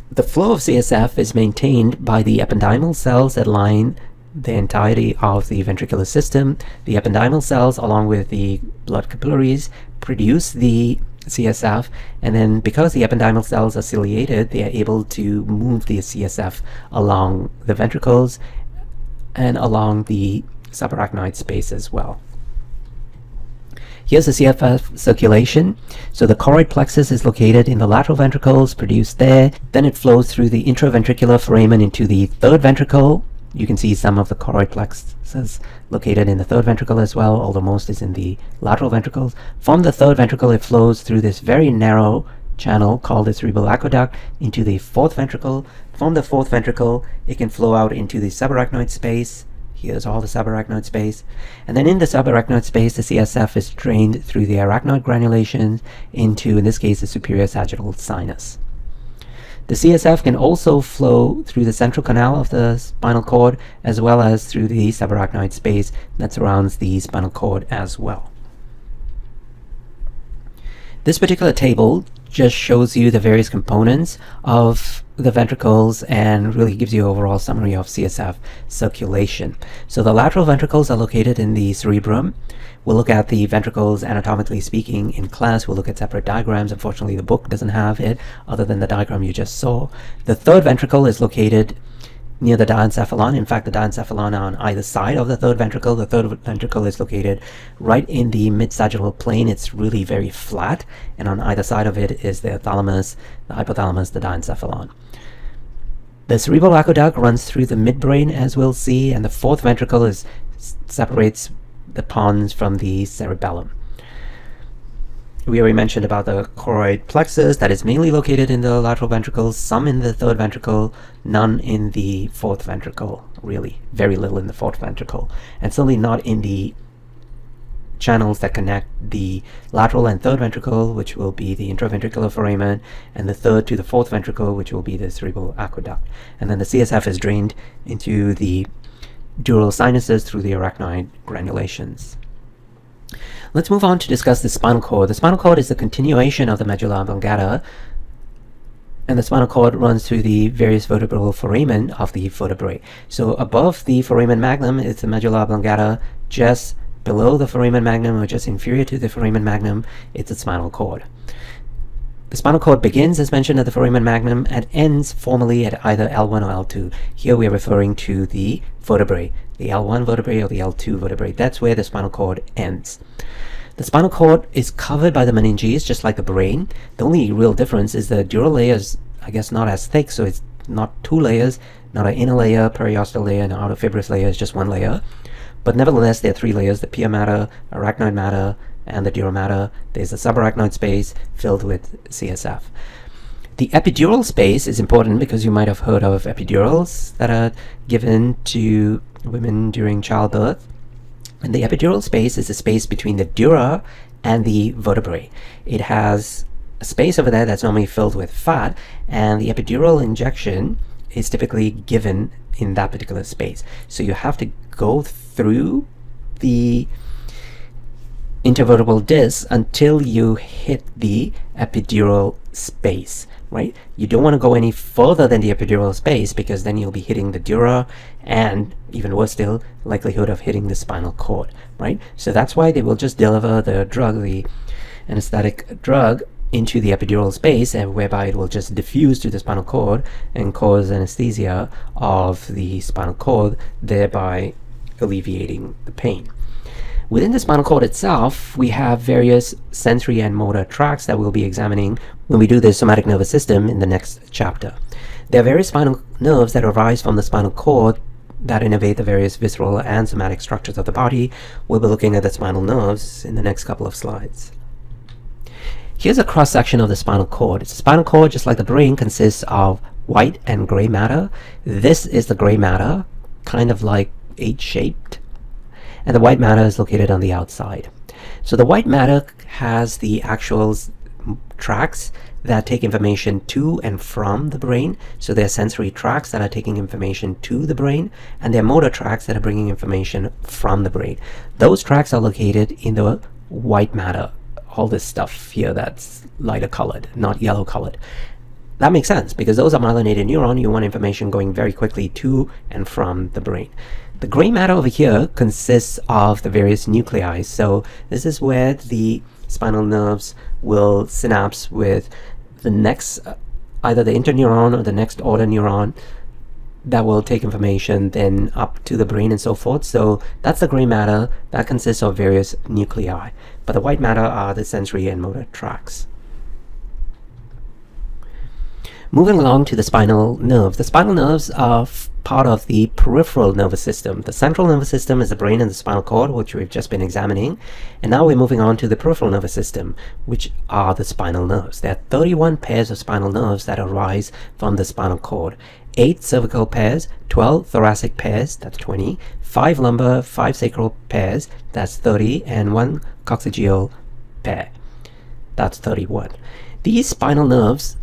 The flow of CSF is maintained by the ependymal cells that line the entirety of the ventricular system. The ependymal cells, along with the blood capillaries, produce the CSF, and then because the ependymal cells are ciliated, they are able to move the CSF along the ventricles and along the subarachnoid space as well. Here's the CSF circulation. So the Chloride Plexus is located in the lateral ventricles, produced there. Then it flows through the intraventricular foramen into the third ventricle. You can see some of the Chloride Plexus located in the third ventricle as well, although most is in the lateral ventricles. From the third ventricle, it flows through this very narrow channel called the cerebral aqueduct into the fourth ventricle. From the fourth ventricle, it can flow out into the subarachnoid space. Here's all the subarachnoid space. And then in the subarachnoid space, the CSF is drained through the arachnoid granulations into, in this case, the superior sagittal sinus. The CSF can also flow through the central canal of the spinal cord, as well as through the subarachnoid space that surrounds the spinal cord as well. This particular table just shows you the various components of the ventricles and really gives you an overall summary of CSF circulation. So the lateral ventricles are located in the cerebrum. We'll look at the ventricles anatomically speaking in class. We'll look at separate diagrams. Unfortunately, the book doesn't have it other than the diagram you just saw. The third ventricle is located near the diencephalon. In fact, the diencephalon are on either side of the third ventricle. The third ventricle is located right in the mid-sagittal plane. It's really very flat, and on either side of it is the thalamus, the hypothalamus, the diencephalon. The cerebral aqueduct runs through the midbrain, as we'll see, and the fourth ventricle separates the pons from the cerebellum. We already mentioned about the Chloride Plexus that is mainly located in the lateral ventricles, some in the third ventricle, none in the fourth ventricle, really, very little in the fourth ventricle, and certainly not in the channels that connect the lateral and third ventricle, which will be the intraventricular foramen, and the third to the fourth ventricle, which will be the cerebral aqueduct. And then the CSF is drained into the dural sinuses through the arachnoid granulations. Let's move on to discuss the spinal cord. The spinal cord is the continuation of the medulla oblongata, and the spinal cord runs through the various vertebral foramen of the vertebrae. So above the foramen magnum is the medulla oblongata. Just below the foramen magnum, or just inferior to the foramen magnum, it's the spinal cord. The spinal cord begins, as mentioned, at the foramen magnum and ends formally at either L1 or L2. Here we are referring to the vertebrae, the L1 vertebrae or the L2 vertebrae. That's where the spinal cord ends. The spinal cord is covered by the meninges, just like the brain. The only real difference is the dural layer is, I guess, not as thick, so it's not two layers, not an inner layer, periosteal layer, and an outer fibrous layer, is just one layer. But nevertheless, there are three layers: the pia mater, arachnoid mater, and the Dura Mater. There's a subarachnoid space filled with CSF. The epidural space is important because you might have heard of epidurals that are given to women during childbirth. And the epidural space is the space between the dura and the vertebrae. It has a space over there that's normally filled with fat, and the epidural injection is typically given in that particular space. So you have to go through the intervertebral disc until you hit the epidural space, right? You don't want to go any further than the epidural space, because then you'll be hitting the dura and, even worse still, likelihood of hitting the spinal cord, right? So that's why they will just deliver the drug, the anesthetic drug, into the epidural space, and whereby it will just diffuse to the spinal cord and cause anesthesia of the spinal cord, thereby alleviating the pain. Within the spinal cord itself, we have various sensory and motor tracts that we'll be examining when we do the somatic nervous system in the next chapter. There are various spinal nerves that arise from the spinal cord that innervate the various visceral and somatic structures of the body. We'll be looking at the spinal nerves in the next couple of slides. Here's a cross-section of the spinal cord. The spinal cord, just like the brain, consists of white and gray matter. This is the gray matter, kind of like H-shaped, and the white matter is located on the outside. So the white matter has the actual tracts that take information to and from the brain. So there are sensory tracts that are taking information to the brain, and there are motor tracts that are bringing information from the brain. Those tracts are located in the white matter. All this stuff here that's lighter colored, not yellow colored. That makes sense, because those are myelinated neuron. You want information going very quickly to and from the brain. The gray matter over here consists of the various nuclei. So this is where the spinal nerves will synapse with the next, either the interneuron or the next order neuron, that will take information then up to the brain and so forth. So that's the gray matter. That consists of various nuclei. But the white matter are the sensory and motor tracts. Moving along to the spinal nerves. The spinal nerves are part of the peripheral nervous system. The central nervous system is the brain and the spinal cord, which we've just been examining. And now we're moving on to the peripheral nervous system, which are the spinal nerves. There are 31 pairs of spinal nerves that arise from the spinal cord. 8 cervical pairs, 12 thoracic pairs, that's 20, 5 lumbar, 5 sacral pairs, that's 30, and 1 coccygeal pair, that's 31. These spinal nerves,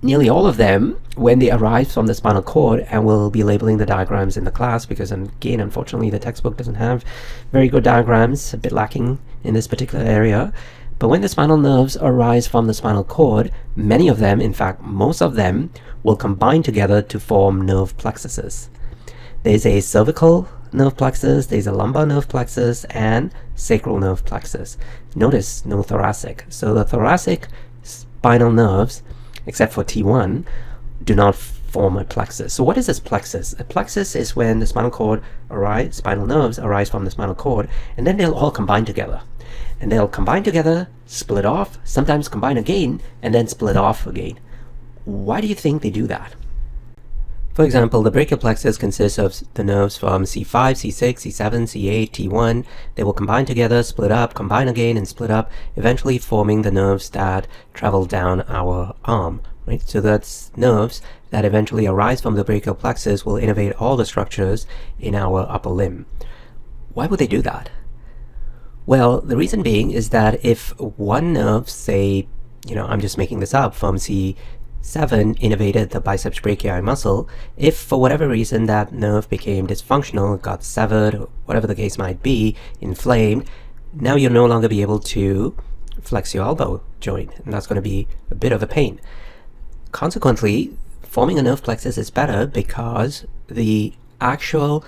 nearly all of them, when they arise from the spinal cord, and we'll be labeling the diagrams in the class, because again, unfortunately, the textbook doesn't have very good diagrams, a bit lacking in this particular area. But when the spinal nerves arise from the spinal cord, many of them, in fact most of them, will combine together to form nerve plexuses. There's a cervical nerve plexus, there's a lumbar nerve plexus, and sacral nerve plexus. Notice no thoracic. So the thoracic spinal nerves, except for T1, do not form a plexus. So what is this plexus? A plexus is when the spinal nerves arise from the spinal cord, and then they'll all combine together. And they'll combine together, split off, sometimes combine again, and then split off again. Why do you think they do that? For example, the brachial plexus consists of the nerves from C5, C6, C7, C8, T1. They will combine together, split up, combine again, and split up, eventually forming the nerves that travel down our arm. Right? So that's nerves that eventually arise from the brachial plexus will innervate all the structures in our upper limb. Why would they do that? Well, the reason being is that if one nerve, say, I'm just making this up, from C7 innervated the biceps brachii muscle, if for whatever reason that nerve became dysfunctional, got severed, or whatever the case might be, inflamed, now you'll no longer be able to flex your elbow joint, and that's going to be a bit of a pain. Consequently, forming a nerve plexus is better because the actual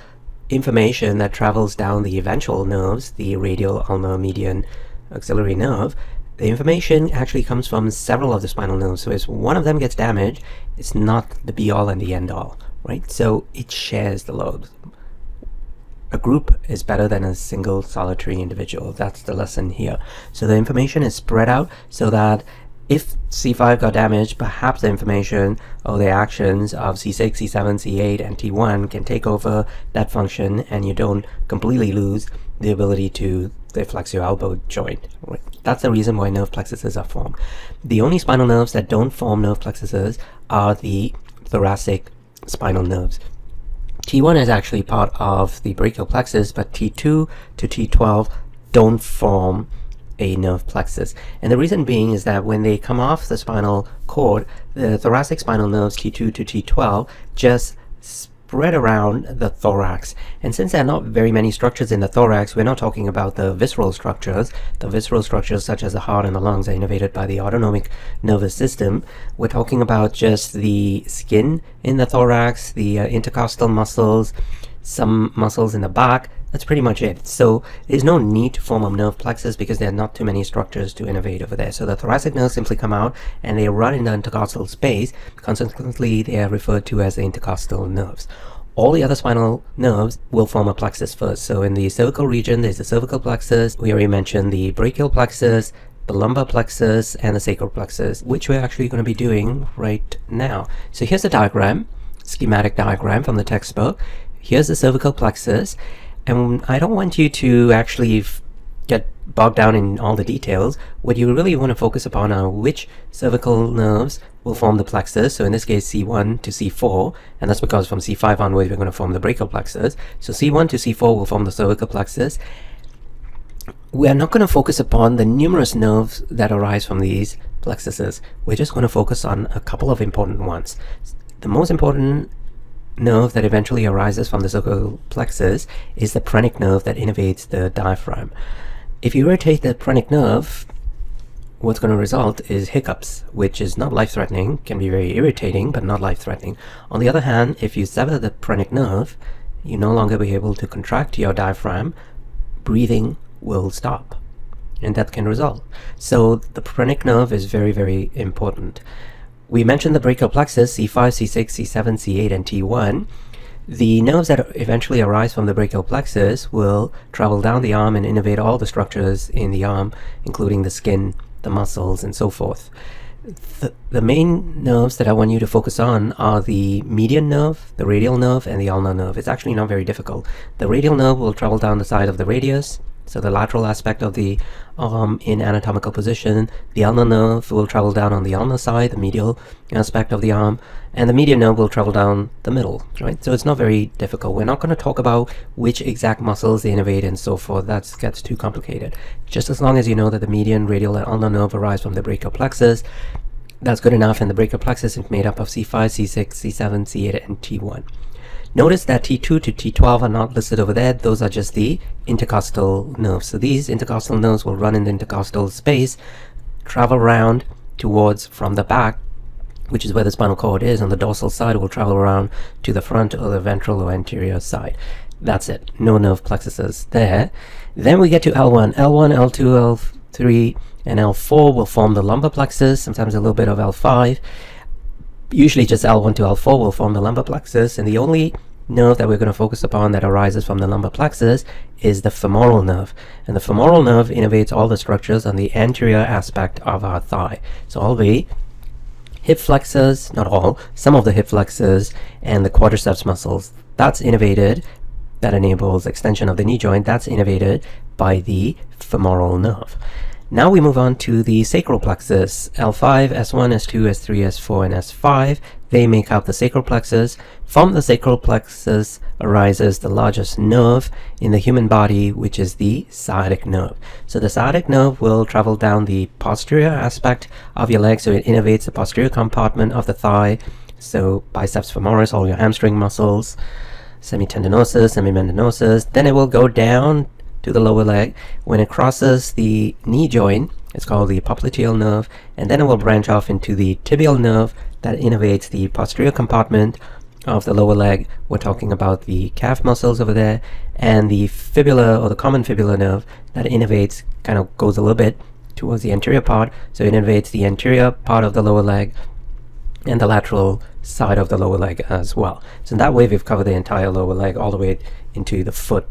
information that travels down the eventual nerves, the radial, ulnar, median, axillary nerve, the information actually comes from several of the spinal nerves. So if one of them gets damaged, it's not the be-all and the end-all, right? So it shares the load. A group is better than a single solitary individual. That's the lesson here. So the information is spread out so that if C5 got damaged, perhaps the information or the actions of C6, C7, C8, and T1 can take over that function, and you don't completely lose the ability to flex your elbow joint. Right? That's the reason why nerve plexuses are formed. The only spinal nerves that don't form nerve plexuses are the thoracic spinal nerves. T1 is actually part of the brachial plexus, but T2 to T12 don't form a nerve plexus. And the reason being is that when they come off the spinal cord, the thoracic spinal nerves T2 to T12 just spread around the thorax. And since there are not very many structures in the thorax, we're not talking about the visceral structures. The visceral structures such as the heart and the lungs are innervated by the autonomic nervous system. We're talking about just the skin in the thorax, the intercostal muscles, some muscles in the back. That's pretty much it. So there's no need to form a nerve plexus because there are not too many structures to innervate over there. So the thoracic nerves simply come out and they run in the intercostal space. Consequently, they are referred to as the intercostal nerves. All the other spinal nerves will form a plexus first. So in the cervical region, there's the cervical plexus. We already mentioned the brachial plexus, the lumbar plexus, and the sacral plexus, which we're actually going to be doing right now. So here's a diagram, schematic diagram from the textbook. Here's the cervical plexus. And I don't want you to actually get bogged down in all the details. What you really want to focus upon are which cervical nerves will form the plexus. So in this case, C1 to C4, and that's because from C5 onwards, we're going to form the brachial plexus. So C1 to C4 will form the cervical plexus. We are not going to focus upon the numerous nerves that arise from these plexuses. We're just going to focus on a couple of important ones. The most important nerve that eventually arises from the cervical plexus is the phrenic nerve that innervates the diaphragm. If you irritate the phrenic nerve, what's going to result is hiccups, which is not life-threatening, can be very irritating, but not life-threatening. On the other hand, if you sever the phrenic nerve, you no longer be able to contract your diaphragm, breathing will stop, and that can result. So the phrenic nerve is very, very important. We mentioned the brachial plexus, C5, C6, C7, C8, and T1. The nerves that eventually arise from the brachial plexus will travel down the arm and innervate all the structures in the arm, including the skin, the muscles, and so forth. The main nerves that I want you to focus on are the median nerve, the radial nerve, and the ulnar nerve. It's actually not very difficult. The radial nerve will travel down the side of the radius, so the lateral aspect of the arm in anatomical position. The ulnar nerve will travel down on the ulnar side, the medial aspect of the arm, and the median nerve will travel down the middle, right? So it's not very difficult. We're not going to talk about which exact muscles they innervate and so forth. That gets too complicated. Just as long as you know that the median, radial, and ulnar nerve arise from the brachial plexus, that's good enough. And the brachial plexus is made up of C5, C6, C7, C8, and T1. Notice that T2 to T12 are not listed over there. Those are just the intercostal nerves. So these intercostal nerves will run in the intercostal space, travel around towards from the back, which is where the spinal cord is. On the dorsal side, will travel around to the front or the ventral or anterior side. That's it. No nerve plexuses there. Then we get to L1. L1, L2, L3, and L4 will form the lumbar plexus, sometimes a little bit of L5. usually just L1 to L4 will form the lumbar plexus, and the only nerve that we're going to focus upon that arises from the lumbar plexus is the femoral nerve. And the femoral nerve innervates all the structures on the anterior aspect of our thigh. So all the hip flexors, not all, some of the hip flexors and the quadriceps muscles, that's innervated, that enables extension of the knee joint, that's innervated by the femoral nerve. Now we move on to the sacral plexus. L5, S1, S2, S3, S4, and S5. They make up the sacral plexus. From the sacral plexus arises the largest nerve in the human body, which is the sciatic nerve. So the sciatic nerve will travel down the posterior aspect of your leg, so it innervates the posterior compartment of the thigh. So biceps femoris, all your hamstring muscles, semitendinosus, semimembranosus. Then it will go down to the lower leg. When it crosses the knee joint, it's called the popliteal nerve, and then it will branch off into the tibial nerve that innervates the posterior compartment of the lower leg. We're talking about the calf muscles over there, and the fibula, or the common fibular nerve, that innervates, kind of goes a little bit towards the anterior part, so it innervates the anterior part of the lower leg and the lateral side of the lower leg as well. So in that way we've covered the entire lower leg all the way into the foot.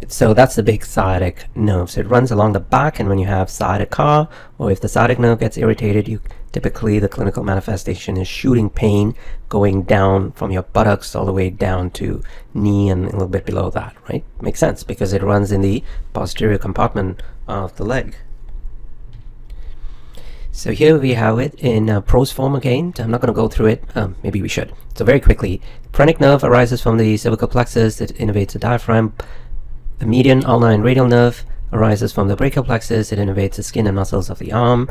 So that's the big sciatic nerve. So it runs along the back, and when you have sciatica, or if the sciatic nerve gets irritated, typically the clinical manifestation is shooting pain going down from your buttocks all the way down to knee and a little bit below that, right? Makes sense because it runs in the posterior compartment of the leg. So here we have it in prose form again. I'm not going to go through it. Maybe we should. So very quickly, phrenic nerve arises from the cervical plexus. It innervates the diaphragm. The median, ulnar, and radial nerve arises from the brachial plexus. It innervates the skin and muscles of the arm.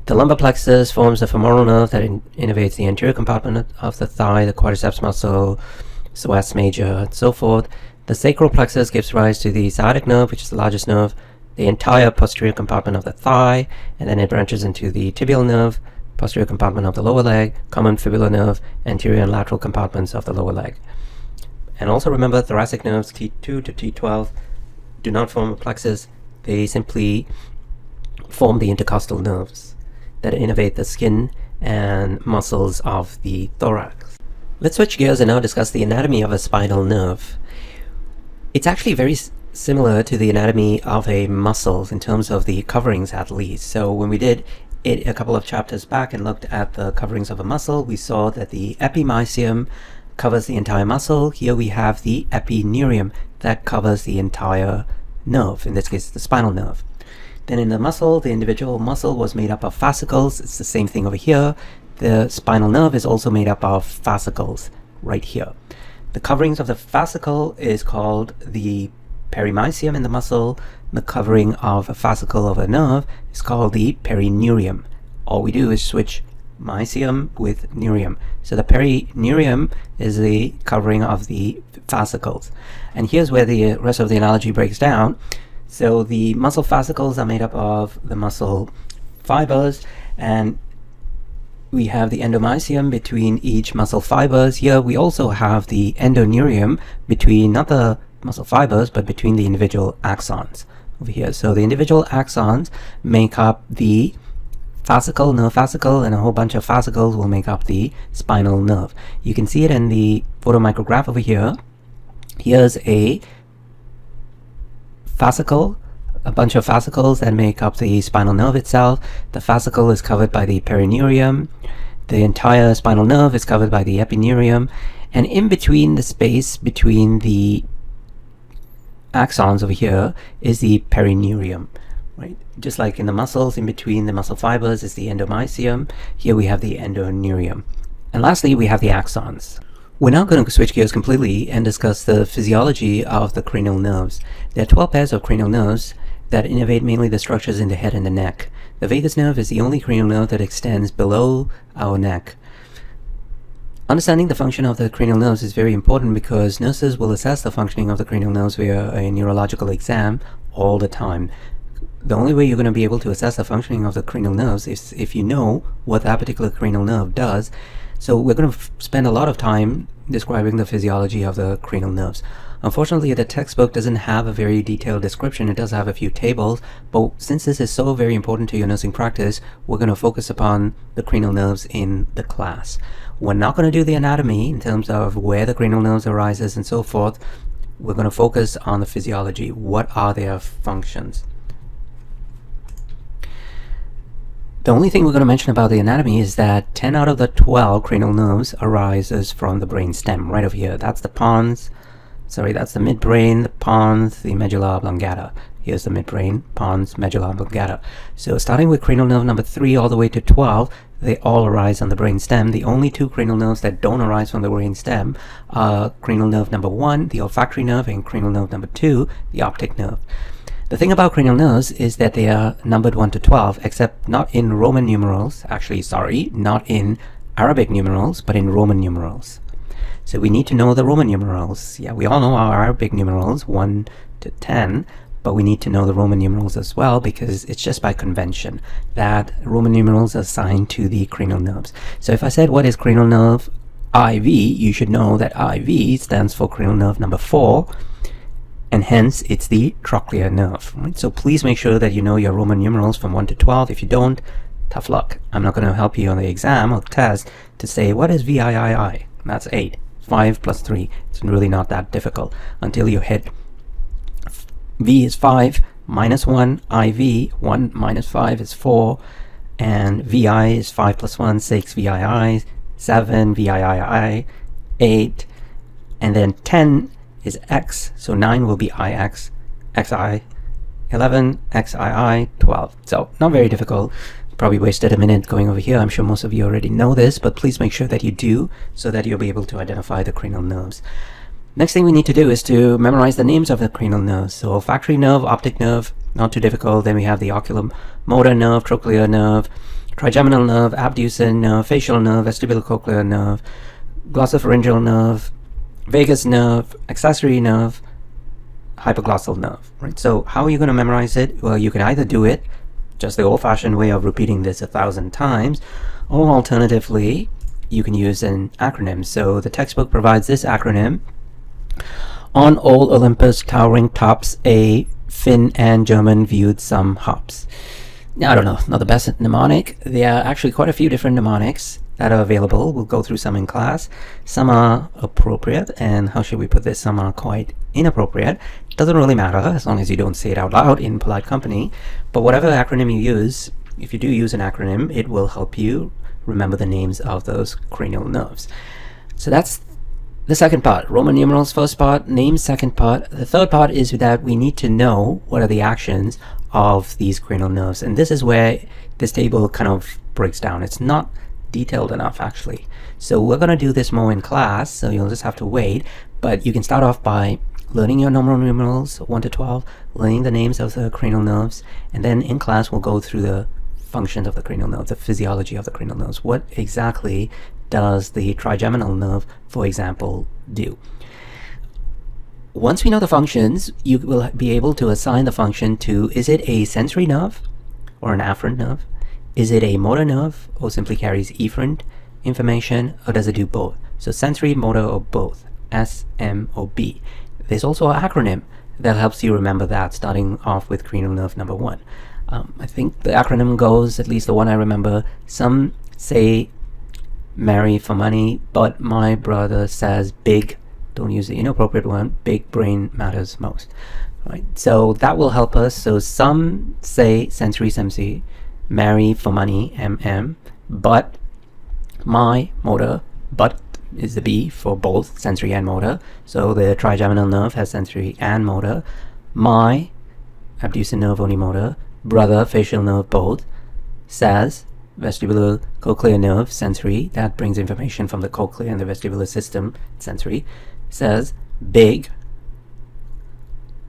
The lumbar plexus forms the femoral nerve that innervates the anterior compartment of the thigh, the quadriceps muscle, psoas major, and so forth. The sacral plexus gives rise to the sciatic nerve, which is the largest nerve, the entire posterior compartment of the thigh, and then it branches into the tibial nerve, posterior compartment of the lower leg, common fibular nerve, anterior and lateral compartments of the lower leg. And also remember, thoracic nerves T2 to T12 do not form a plexus. They simply form the intercostal nerves that innervate the skin and muscles of the thorax. Let's switch gears and now discuss the anatomy of a spinal nerve. It's actually very similar to the anatomy of a muscle in terms of the coverings, at least. So when we did it a couple of chapters back and looked at the coverings of a muscle, we saw that the epimysium covers the entire muscle. Here we have the epineurium that covers the entire nerve, in this case the spinal nerve. Then in the muscle, the individual muscle was made up of fascicles. It's the same thing over here. The spinal nerve is also made up of fascicles right here. The coverings of the fascicle is called the perimysium in the muscle. The covering of a fascicle of a nerve is called the perineurium. All we do is switch mysium with neurium. So the perineurium is the covering of the fascicles. And here's where the rest of the analogy breaks down. So the muscle fascicles are made up of the muscle fibers, and we have the endomysium between each muscle fibers. Here we also have the endoneurium between not the muscle fibers but between the individual axons over here. So the individual axons make up the fascicle, nerve fascicle, and a whole bunch of fascicles will make up the spinal nerve. You can see it in the photomicrograph over here. Here's a fascicle, a bunch of fascicles that make up the spinal nerve itself. The fascicle is covered by the perineurium. The entire spinal nerve is covered by the epineurium. And in between, the space between the axons over here is the perineurium. Right? Just like in the muscles, in between the muscle fibers is the endomysium. Here we have the endoneurium. And lastly, we have the axons. We're now going to switch gears completely and discuss the physiology of the cranial nerves. There are 12 pairs of cranial nerves that innervate mainly the structures in the head and the neck. The vagus nerve is the only cranial nerve that extends below our neck. Understanding the function of the cranial nerves is very important because nurses will assess the functioning of the cranial nerves via a neurological exam all the time. The only way you're going to be able to assess the functioning of the cranial nerves is if you know what that particular cranial nerve does. So we're going to spend a lot of time describing the physiology of the cranial nerves. Unfortunately, the textbook doesn't have a very detailed description. It does have a few tables, but since this is so very important to your nursing practice, we're going to focus upon the cranial nerves in the class. We're not going to do the anatomy in terms of where the cranial nerves arises and so forth. We're going to focus on the physiology. What are their functions? The only thing we're going to mention about the anatomy is that 10 out of the 12 cranial nerves arises from the brain stem, right over here. That's the pons, that's the midbrain, the pons, the medulla oblongata. Here's the midbrain, pons, medulla oblongata. So starting with cranial nerve number 3 all the way to 12, they all arise on the brain stem. The only two cranial nerves that don't arise from the brain stem are cranial nerve number 1, the olfactory nerve, and cranial nerve number 2, the optic nerve. The thing about cranial nerves is that they are numbered 1 to 12, except not in Roman numerals, not in Arabic numerals, but in Roman numerals. So we need to know the Roman numerals. Yeah, we all know our Arabic numerals, 1 to 10, but we need to know the Roman numerals as well, because it's just by convention that Roman numerals are assigned to the cranial nerves. So if I said, what is cranial nerve IV, you should know that IV stands for cranial nerve number 4, and hence it's the trochlear nerve. Right? So please make sure that you know your Roman numerals from 1 to 12. If you don't, tough luck. I'm not going to help you on the exam or test to say, what is VIII? That's 8. 5 plus 3. It's really not that difficult until you hit V is 5, minus 1, IV, 1 minus 5 is 4, and VI is 5 plus 1, 6, VII, 7, VIII, 8, and then 10 is X, so 9 will be IX, XI, 11, XII, 12. So not very difficult. Probably wasted a minute going over here. I'm sure most of you already know this, but please make sure that you do so that you'll be able to identify the cranial nerves. Next thing we need to do is to memorize the names of the cranial nerves. So olfactory nerve, optic nerve, not too difficult. Then we have the oculomotor nerve, trochlear nerve, trigeminal nerve, abducens nerve, facial nerve, vestibulocochlear nerve, glossopharyngeal nerve, vagus nerve, accessory nerve, hypoglossal nerve. Right? So how are you going to memorize it? Well, you can either do it just the old-fashioned way of repeating this 1,000 times, or alternatively, you can use an acronym. So the textbook provides this acronym: on all Olympus towering tops, a Finn and German viewed some hops. Now, I don't know, not the best mnemonic. There are actually quite a few different mnemonics that are available. We'll go through some in class. Some are appropriate, and how should we put this? Some are quite inappropriate. It doesn't really matter as long as you don't say it out loud in polite company. But whatever acronym you use, if you do use an acronym, it will help you remember the names of those cranial nerves. So that's the second part. Roman numerals first part, names second part. The third part is that we need to know what are the actions of these cranial nerves, and this is where this table kind of breaks down. It's not detailed enough actually, so we're going to do this more in class, so you'll just have to wait. But you can start off by learning your normal numerals 1 to 12, learning the names of the cranial nerves, and then in class we'll go through the functions of the cranial nerves, the physiology of the cranial nerves. What exactly does the trigeminal nerve, for example, do? Once we know the functions, you will be able to assign the function to, is it a sensory nerve or an afferent nerve? Is it a motor nerve or simply carries efferent information, or does it do both? So sensory, motor, or both, S, M, or B. There's also an acronym that helps you remember that, starting off with cranial nerve number 1. I think the acronym goes, at least the one I remember, some say marry for money, but my brother says big, don't use the inappropriate one, big brain matters most. Right? So that will help us. So some say sensory, SEMC, marry for money, MM, but my motor, but is the B for both sensory and motor. So the trigeminal nerve has sensory and motor. My abducens nerve only motor, brother facial nerve both, says vestibular cochlear nerve sensory, that brings information from the cochlea and the vestibular system, sensory, says big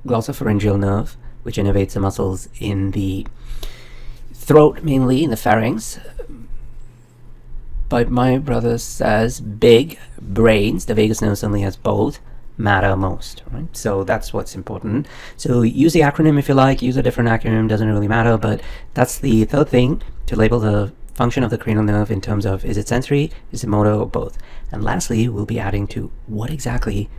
glossopharyngeal nerve, which innervates the muscles in the throat, mainly in the pharynx. But my brother says big brains, the vagus nerve only has both, matter most. Right? So that's what's important. So use the acronym if you like, use a different acronym, doesn't really matter, but that's the third thing, to label the function of the cranial nerve in terms of, is it sensory, is it motor, or both. And lastly, we'll be adding to what exactly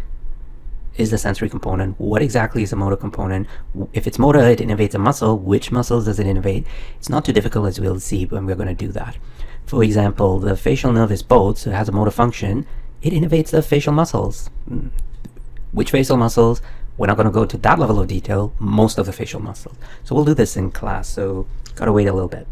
is the sensory component? What exactly is the motor component? If it's motor, it innervates a muscle. Which muscles does it innervate? It's not too difficult, as we'll see when we're going to do that. For example, the facial nerve is both, so it has a motor function. It innervates the facial muscles. Which facial muscles? We're not going to go to that level of detail. Most of the facial muscles. So we'll do this in class, so gotta wait a little bit.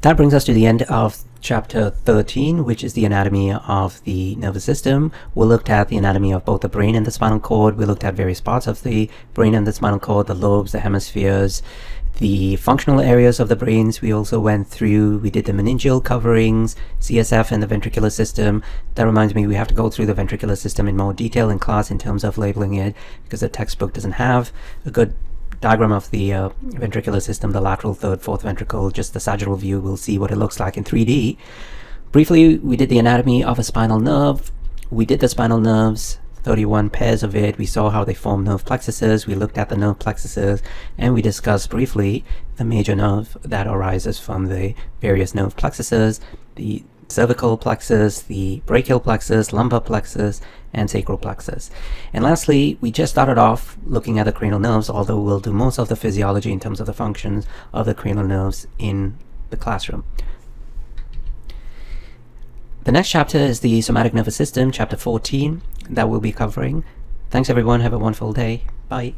That brings us to the end of chapter 13, which is the anatomy of the nervous system. We looked at the anatomy of both the brain and the spinal cord. We looked at various parts of the brain and the spinal cord, the lobes, the hemispheres, the functional areas of the brains. We also went through, we did the meningeal coverings, CSF, and the ventricular system. That reminds me, we have to go through the ventricular system in more detail in class in terms of labeling it, because the textbook doesn't have a good diagram of the ventricular system, the lateral third, fourth ventricle, just the sagittal view. We'll see what it looks like in 3D. Briefly, we did the anatomy of a spinal nerve. We did the spinal nerves, 31 pairs of it. We saw how they form nerve plexuses. We looked at the nerve plexuses, and we discussed briefly the major nerve that arises from the various nerve plexuses, the cervical plexus, the brachial plexus, lumbar plexus, and sacral plexus. And lastly, we just started off looking at the cranial nerves, although we'll do most of the physiology in terms of the functions of the cranial nerves in the classroom. The next chapter is the somatic nervous system, chapter 14, that we'll be covering. Thanks everyone, have a wonderful day. Bye.